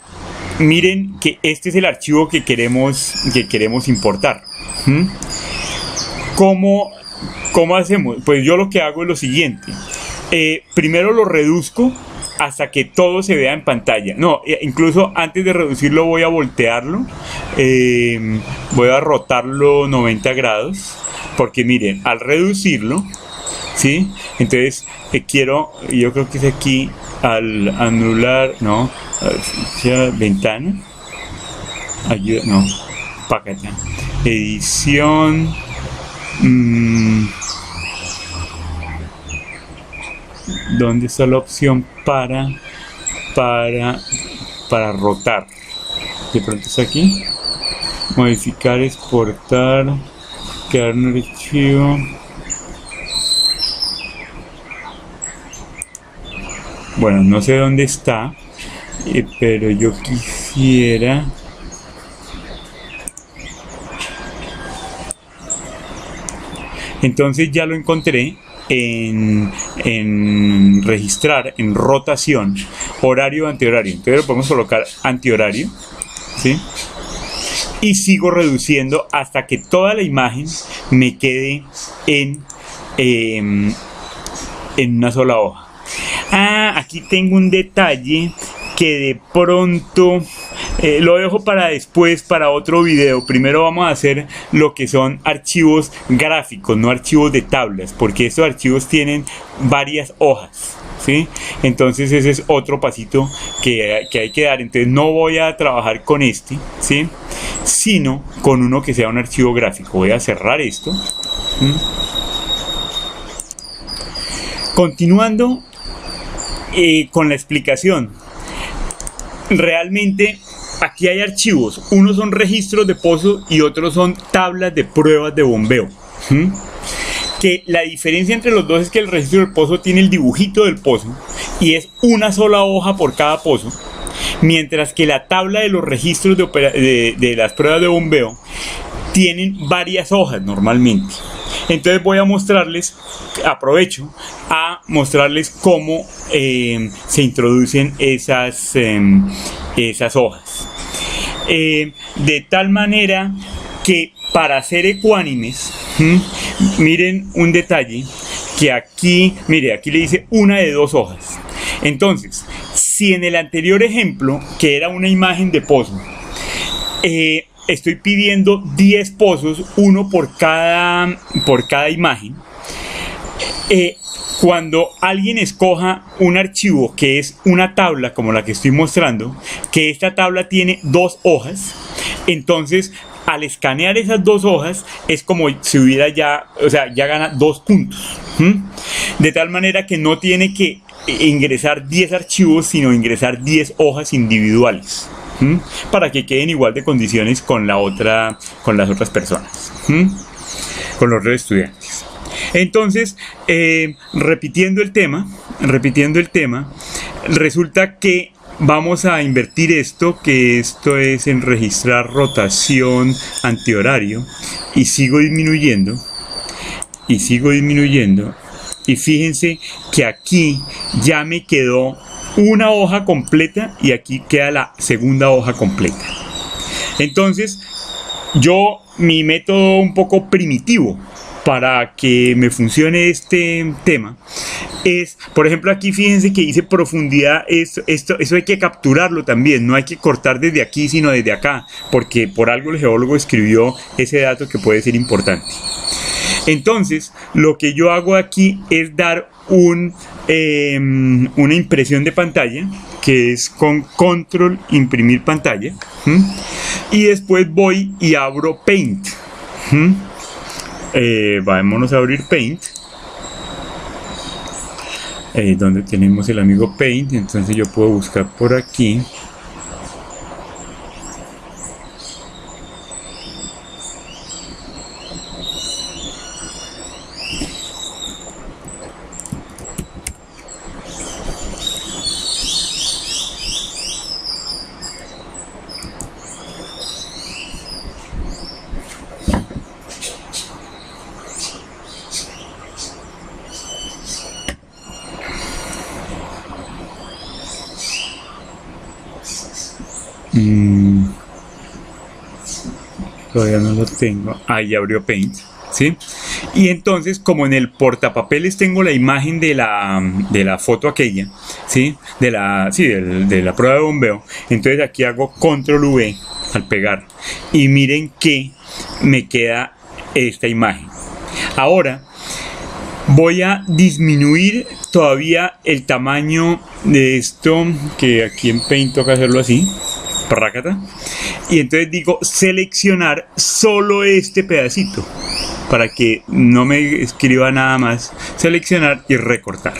miren que este es el archivo que queremos importar. ¿Cómo hacemos? Pues yo lo que hago es lo siguiente. Primero lo reduzco hasta que todo se vea en pantalla. No, incluso antes de reducirlo voy a voltearlo, voy a rotarlo 90 grados, porque miren, al reducirlo, ¿sí? Entonces yo creo que es aquí, al anular, no, ventana, ayuda, no, para acá, edición, ¿dónde está la opción para rotar? De pronto está aquí, modificar, exportar, crear un archivo. Bueno, no sé dónde está, pero yo quisiera... Entonces ya lo encontré en registrar, en rotación, horario, antihorario. Entonces lo podemos colocar antihorario, ¿sí? Y sigo reduciendo hasta que toda la imagen me quede en una sola hoja. Aquí tengo un detalle que de pronto lo dejo para después, para otro video. Primero vamos a hacer lo que son archivos gráficos, no archivos de tablas, porque estos archivos tienen varias hojas, ¿sí? Entonces ese es otro pasito que hay que dar. Entonces no voy a trabajar con este, ¿sí? Sino con uno que sea un archivo gráfico. Voy a cerrar esto. Continuando con la explicación. Realmente aquí hay archivos, unos son registros de pozo y otros son tablas de pruebas de bombeo. Que la diferencia entre los dos es que el registro del pozo tiene el dibujito del pozo y es una sola hoja por cada pozo, mientras que la tabla de los registros de las pruebas de bombeo tienen varias hojas normalmente. Entonces voy a mostrarles, aprovecho a mostrarles cómo se introducen esas hojas. De tal manera que para ser ecuánimes, miren un detalle que aquí, mire, aquí le dice una de 2 hojas. Entonces, si en el anterior ejemplo, que era una imagen de pozo, estoy pidiendo 10 pozos, uno por cada imagen. Cuando alguien escoja un archivo que es una tabla como la que estoy mostrando, que esta tabla tiene 2 hojas, entonces al escanear esas 2 hojas es como si hubiera ya gana 2 puntos. De tal manera que no tiene que ingresar 10 archivos, sino ingresar 10 hojas individuales. Para que queden igual de condiciones con las otras personas, con los otros estudiantes. Entonces, repitiendo el tema, resulta que vamos a invertir esto, que esto es en registrar rotación antihorario, y sigo disminuyendo, y fíjense que aquí ya me quedó una hoja completa y aquí queda la segunda hoja completa. Entonces mi método un poco primitivo para que me funcione este tema es, por ejemplo, aquí fíjense que dice profundidad. Eso hay que capturarlo también, no hay que cortar desde aquí sino desde acá, porque por algo el geólogo escribió ese dato que puede ser importante. Entonces lo que yo hago aquí es dar una impresión de pantalla, que es con control imprimir pantalla, y después voy y abro Paint. Vámonos a abrir Paint, donde tenemos el amigo Paint. Entonces yo puedo buscar por aquí. Todavía no lo tengo. Ahí abrió Paint, ¿sí? Y entonces, como en el portapapeles tengo la imagen de la foto aquella, ¿sí? De la prueba de bombeo. Entonces aquí hago control V al pegar y miren que me queda esta imagen. Ahora voy a disminuir todavía el tamaño de esto, que aquí en Paint toca hacerlo así, prácata, y entonces digo seleccionar solo este pedacito para que no me escriba nada más, seleccionar y recortar.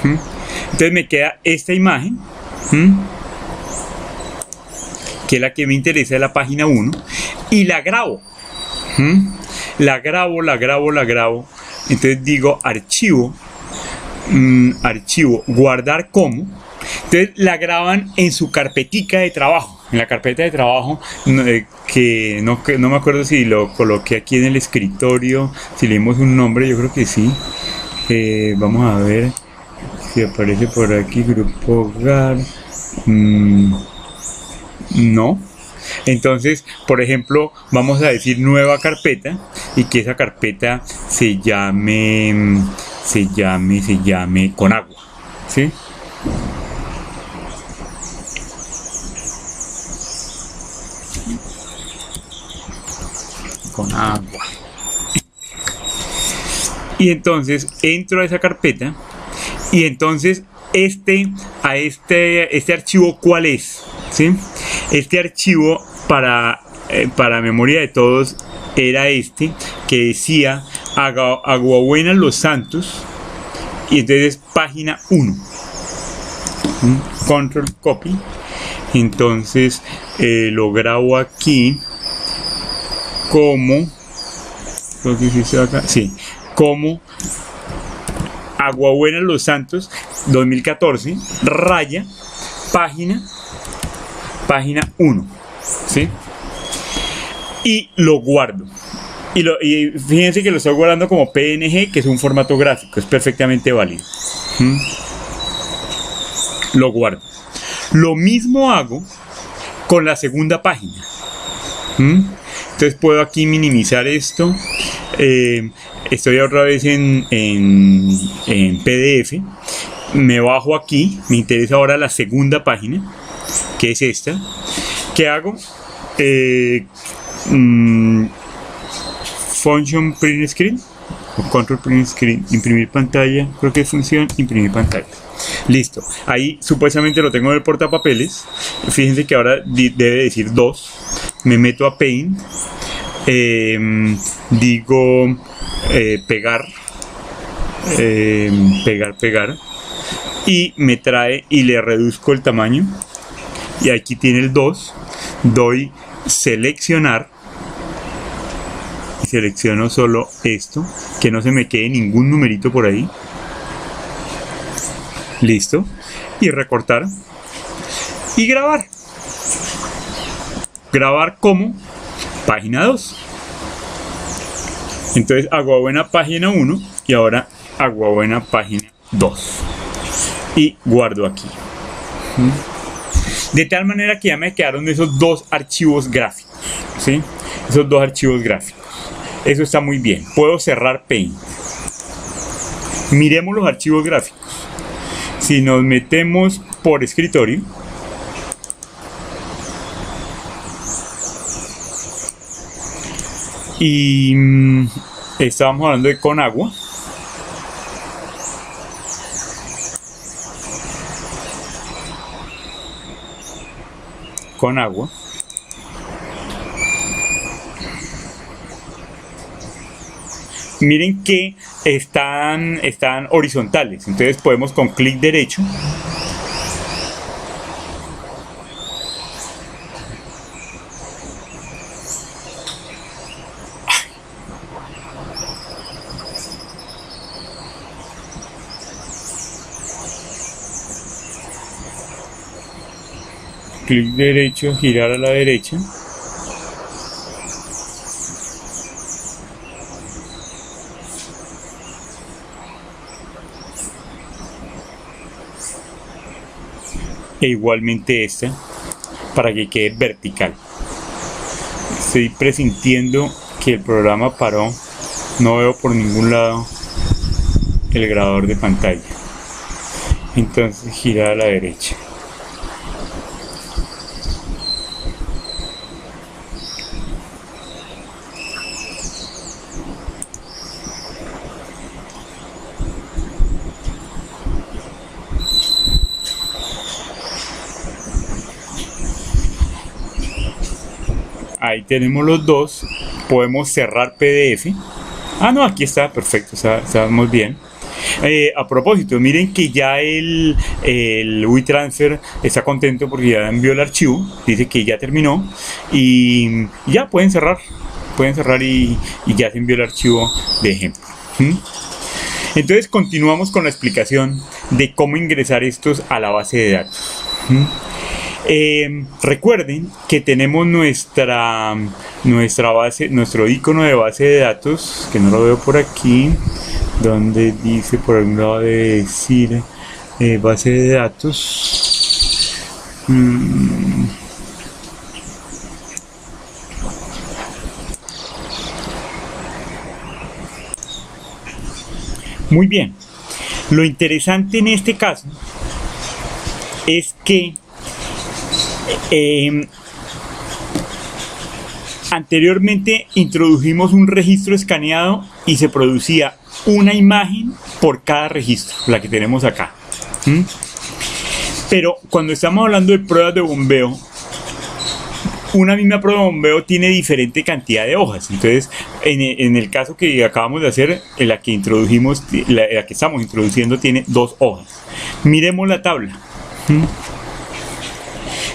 Entonces me queda esta imagen, que es la que me interesa de la página 1, y la grabo. La grabo. Entonces digo archivo, guardar como. Entonces la graban en su carpetica de trabajo. En la carpeta de trabajo, que no me acuerdo si lo coloqué aquí en el escritorio, si le dimos un nombre, yo creo que sí. Vamos a ver si aparece por aquí, grupo hogar. No. Entonces, por ejemplo, vamos a decir nueva carpeta y que esa carpeta se llame con agua, ¿sí? Con agua. Y entonces entro a esa carpeta y entonces este archivo, ¿cuál es? ¿Sí? Este archivo para memoria de todos era este que decía Aguabuena Los Santos, y entonces página 1. Control copy. Entonces lo grabo aquí como, como Aguabuena Los Santos 2014 raya página 1, ¿sí? Y lo guardo. Y fíjense que lo estoy guardando como PNG, que es un formato gráfico, es perfectamente válido. Lo guardo. Lo mismo hago con la segunda página. Entonces puedo aquí minimizar esto. Estoy otra vez en PDF. Me bajo aquí. Me interesa ahora la segunda página, que es esta. ¿Qué hago? Function print screen o control print screen, imprimir pantalla, creo que es función imprimir pantalla. Listo, ahí supuestamente lo tengo en el portapapeles. Fíjense que ahora debe decir 2. Me meto a Paint, digo pegar, pegar, y me trae y le reduzco el tamaño. Y aquí tiene el 2, doy seleccionar y selecciono solo esto, que no se me quede ningún numerito por ahí. Listo. Y recortar y grabar. Grabar como página 2. Entonces Aguabuena página 1 y ahora Aguabuena página 2. Y guardo aquí. De tal manera que ya me quedaron esos dos archivos gráficos, ¿sí? Esos dos archivos gráficos. Eso está muy bien. Puedo cerrar Paint. Miremos los archivos gráficos. Si nos metemos por escritorio, y estábamos hablando de con agua. Con agua. Miren que están horizontales. Entonces podemos con clic derecho girar a la derecha. E igualmente esta, para que quede vertical. Estoy presintiendo que el programa paró. No veo por ningún lado el grabador de pantalla. Entonces gira a la derecha. Ahí tenemos los dos. Podemos cerrar PDF. Ah, no, aquí está, perfecto, estamos bien. A propósito, miren que ya el WeTransfer está contento porque ya envió el archivo, dice que ya terminó y ya pueden cerrar y ya se envió el archivo de ejemplo. Entonces continuamos con la explicación de cómo ingresar estos a la base de datos. Recuerden que tenemos nuestra base, nuestro icono de base de datos, que no lo veo por aquí, donde dice, por algún lado debe decir base de datos. Muy bien, lo interesante en este caso es que anteriormente introdujimos un registro escaneado y se producía una imagen por cada registro, la que tenemos acá. Pero cuando estamos hablando de pruebas de bombeo, una misma prueba de bombeo tiene diferente cantidad de hojas. Entonces, en el caso que acabamos de hacer, la que introdujimos, la que estamos introduciendo tiene 2 hojas. Miremos la tabla.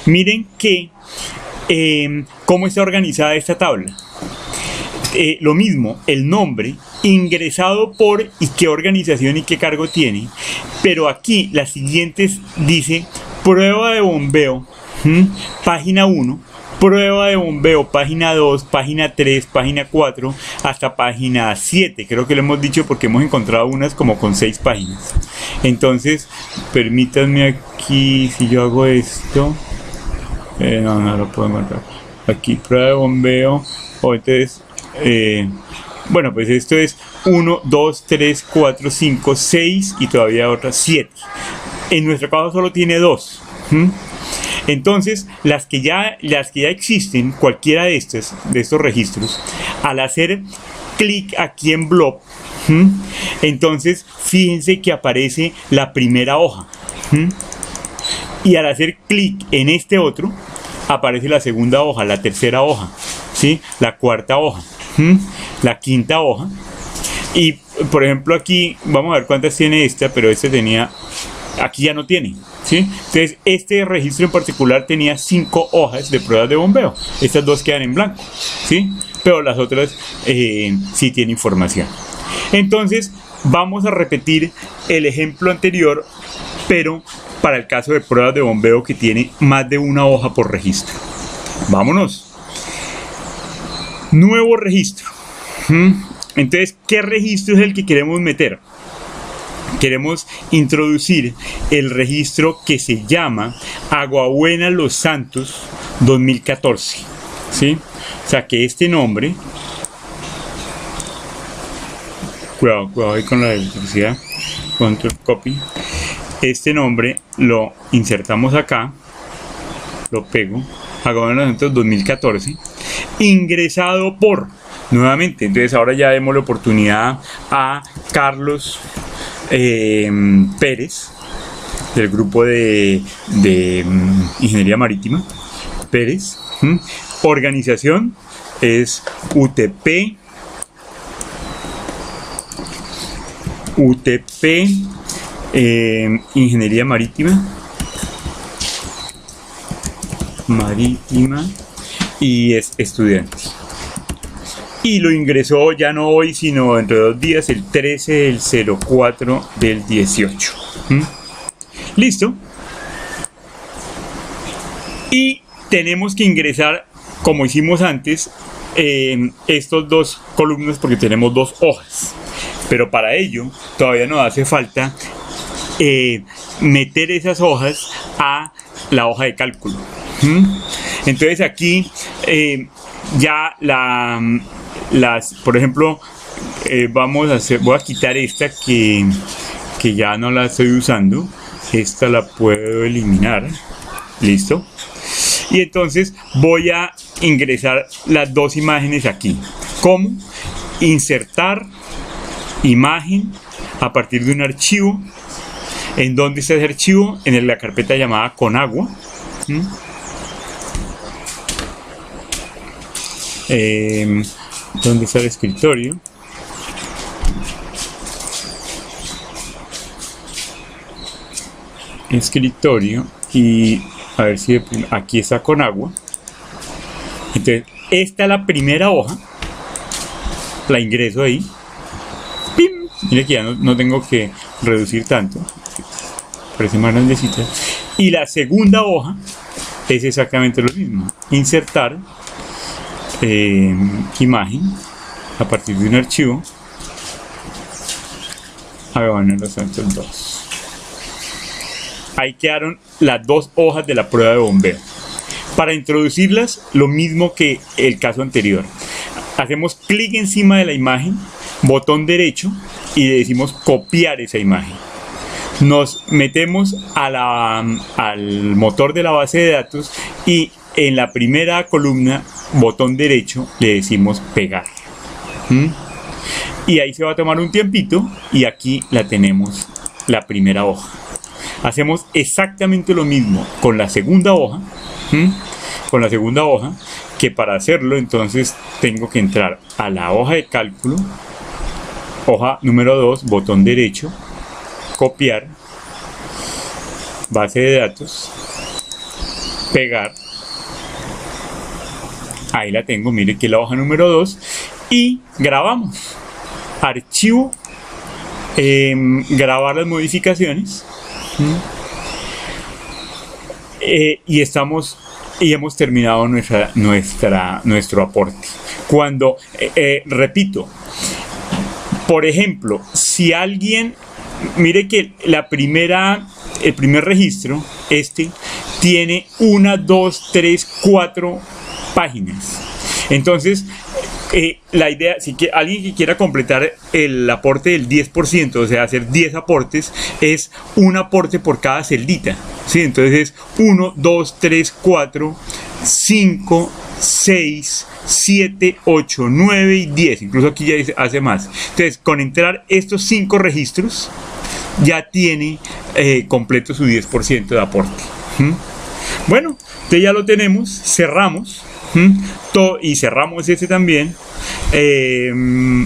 Miren que cómo está organizada esta tabla. Lo mismo, el nombre, ingresado por y qué organización y qué cargo tiene. Pero aquí las siguientes dice prueba de bombeo, página 1, prueba de bombeo, página 2, página 3, página 4, hasta página 7. Creo que lo hemos dicho porque hemos encontrado unas como con 6 páginas. Entonces, permítanme aquí, si yo hago esto, no lo puedo encontrar. Aquí, prueba de bombeo, o entonces, bueno, pues esto es 1, 2, 3, 4, 5, 6 y todavía otras 7. En nuestro caso solo tiene 2. Entonces, las que ya existen, cualquiera de estos registros, al hacer clic aquí en Blob, entonces fíjense que aparece la primera hoja. Y al hacer clic en este otro, aparece la segunda hoja, la tercera hoja, ¿sí? La cuarta hoja, la quinta hoja. Y, por ejemplo, aquí, vamos a ver cuántas tiene esta, pero este tenía, aquí ya no tiene, ¿sí? Entonces, este registro en particular tenía 5 hojas de pruebas de bombeo. Estas 2 quedan en blanco, ¿sí? Pero las otras sí tienen información. Entonces, vamos a repetir el ejemplo anterior, pero para el caso de pruebas de bombeo que tiene más de una hoja por registro. Vámonos. Nuevo registro. Entonces, ¿qué registro es el que queremos meter? Queremos introducir el registro que se llama Aguabuena Los Santos 2014. ¿Sí? O sea, que este nombre... Cuidado ahí con la electricidad. Control copy. Este nombre lo insertamos acá, lo pego, Aguabuena Los Santos 2014, ingresado por, nuevamente, entonces ahora ya demos la oportunidad a Carlos Pérez, del grupo de Ingeniería Marítima, Pérez, organización es UTP, Ingeniería Marítima y es estudiante. Y lo ingresó ya no hoy, sino dentro de 2 días, el 13 del 04 del 18. ¿Listo? Y tenemos que ingresar, como hicimos antes, estos 2 columnas porque tenemos 2 hojas. Pero para ello todavía nos hace falta meter esas hojas a la hoja de cálculo. Entonces aquí ya por ejemplo, voy a quitar esta que ya no la estoy usando. esta la puedo eliminar, listo, y entonces voy a ingresar las dos imágenes aquí. ¿Cómo? Insertar imagen a partir de un archivo. ¿En dónde está ese archivo? En la carpeta llamada Conagua. ¿Dónde está el escritorio? Escritorio, y a ver si aquí está Conagua. Entonces esta es la primera hoja, la ingreso ahí. ¡Pim! Mire que ya no tengo que reducir tanto, parece más grandecita. Y la segunda hoja es exactamente lo mismo, insertar imagen a partir de un archivo. Bueno, los otros dos. Ahí quedaron las dos hojas de la prueba de bombeo. Para introducirlas, lo mismo que el caso anterior. Hacemos clic encima de la imagen, botón derecho, y le decimos copiar esa imagen. Nos metemos al motor de la base de datos y en la primera columna, botón derecho, le decimos pegar. Y ahí se va a tomar un tiempito y aquí la tenemos, la primera hoja. Hacemos exactamente lo mismo con la segunda hoja, que para hacerlo entonces tengo que entrar a la hoja de cálculo, hoja número 2, botón derecho, copiar, base de datos, pegar. Ahí la tengo, mire que es la hoja número 2, y grabamos. Archivo, grabar las modificaciones. Y hemos terminado nuestro aporte. Cuando repito, por ejemplo, si alguien, mire que el primer registro, tiene 1, 2, 3, 4 páginas. Entonces la idea, si que alguien que quiera completar el aporte del 10%, o sea, hacer 10 aportes, es un aporte por cada celdita, ¿sí? Entonces es 1, 2, 3, 4, 5, 6, 7, 8, 9 y 10. Incluso aquí ya hace más. Entonces, con entrar estos 5 registros, ya tiene completo su 10% de aporte. Bueno, entonces ya lo tenemos, cerramos. Y cerramos este también.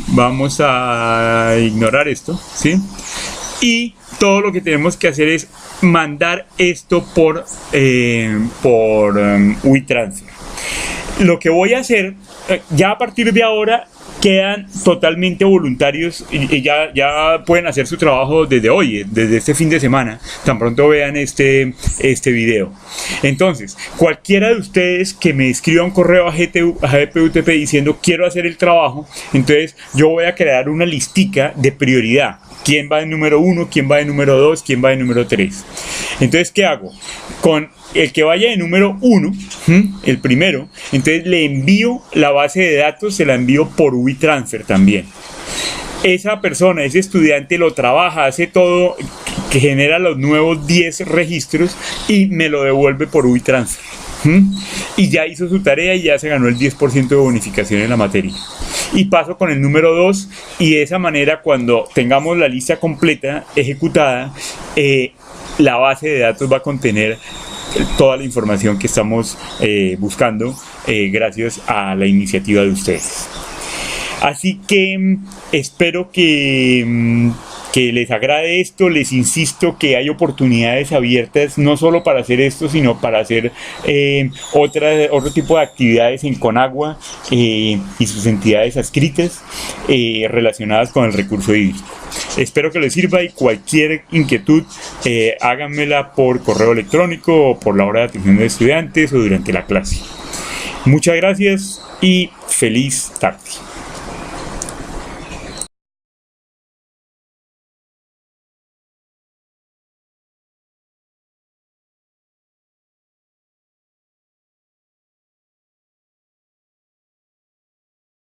Vamos a ignorar esto, ¿sí? Y todo lo que tenemos que hacer es mandar esto por WeTransfer. Lo que voy a hacer, ya a partir de ahora, quedan totalmente voluntarios y ya pueden hacer su trabajo desde hoy, desde este fin de semana, tan pronto vean este video. Entonces, cualquiera de ustedes que me escriba un correo a GPUTP diciendo quiero hacer el trabajo, entonces yo voy a crear una listica de prioridad. ¿Quién va de número 1? ¿Quién va de número 2? ¿Quién va de número 3? Entonces, ¿qué hago? Con el que vaya de número 1, el primero, entonces le envío la base de datos, se la envío por WeTransfer también. Esa persona, ese estudiante lo trabaja, hace todo, que genera los nuevos 10 registros y me lo devuelve por WeTransfer. Y ya hizo su tarea y ya se ganó el 10% de bonificación en la materia. Y paso con el número 2 y de esa manera, cuando tengamos la lista completa ejecutada, la base de datos va a contener toda la información que estamos buscando gracias a la iniciativa de ustedes. Así que espero que les agrade esto. Les insisto que hay oportunidades abiertas no solo para hacer esto, sino para hacer otro tipo de actividades en Conagua y sus entidades adscritas relacionadas con el recurso hídrico. Espero que les sirva y cualquier inquietud háganmela por correo electrónico o por la hora de atención de estudiantes o durante la clase. Muchas gracias y feliz tarde.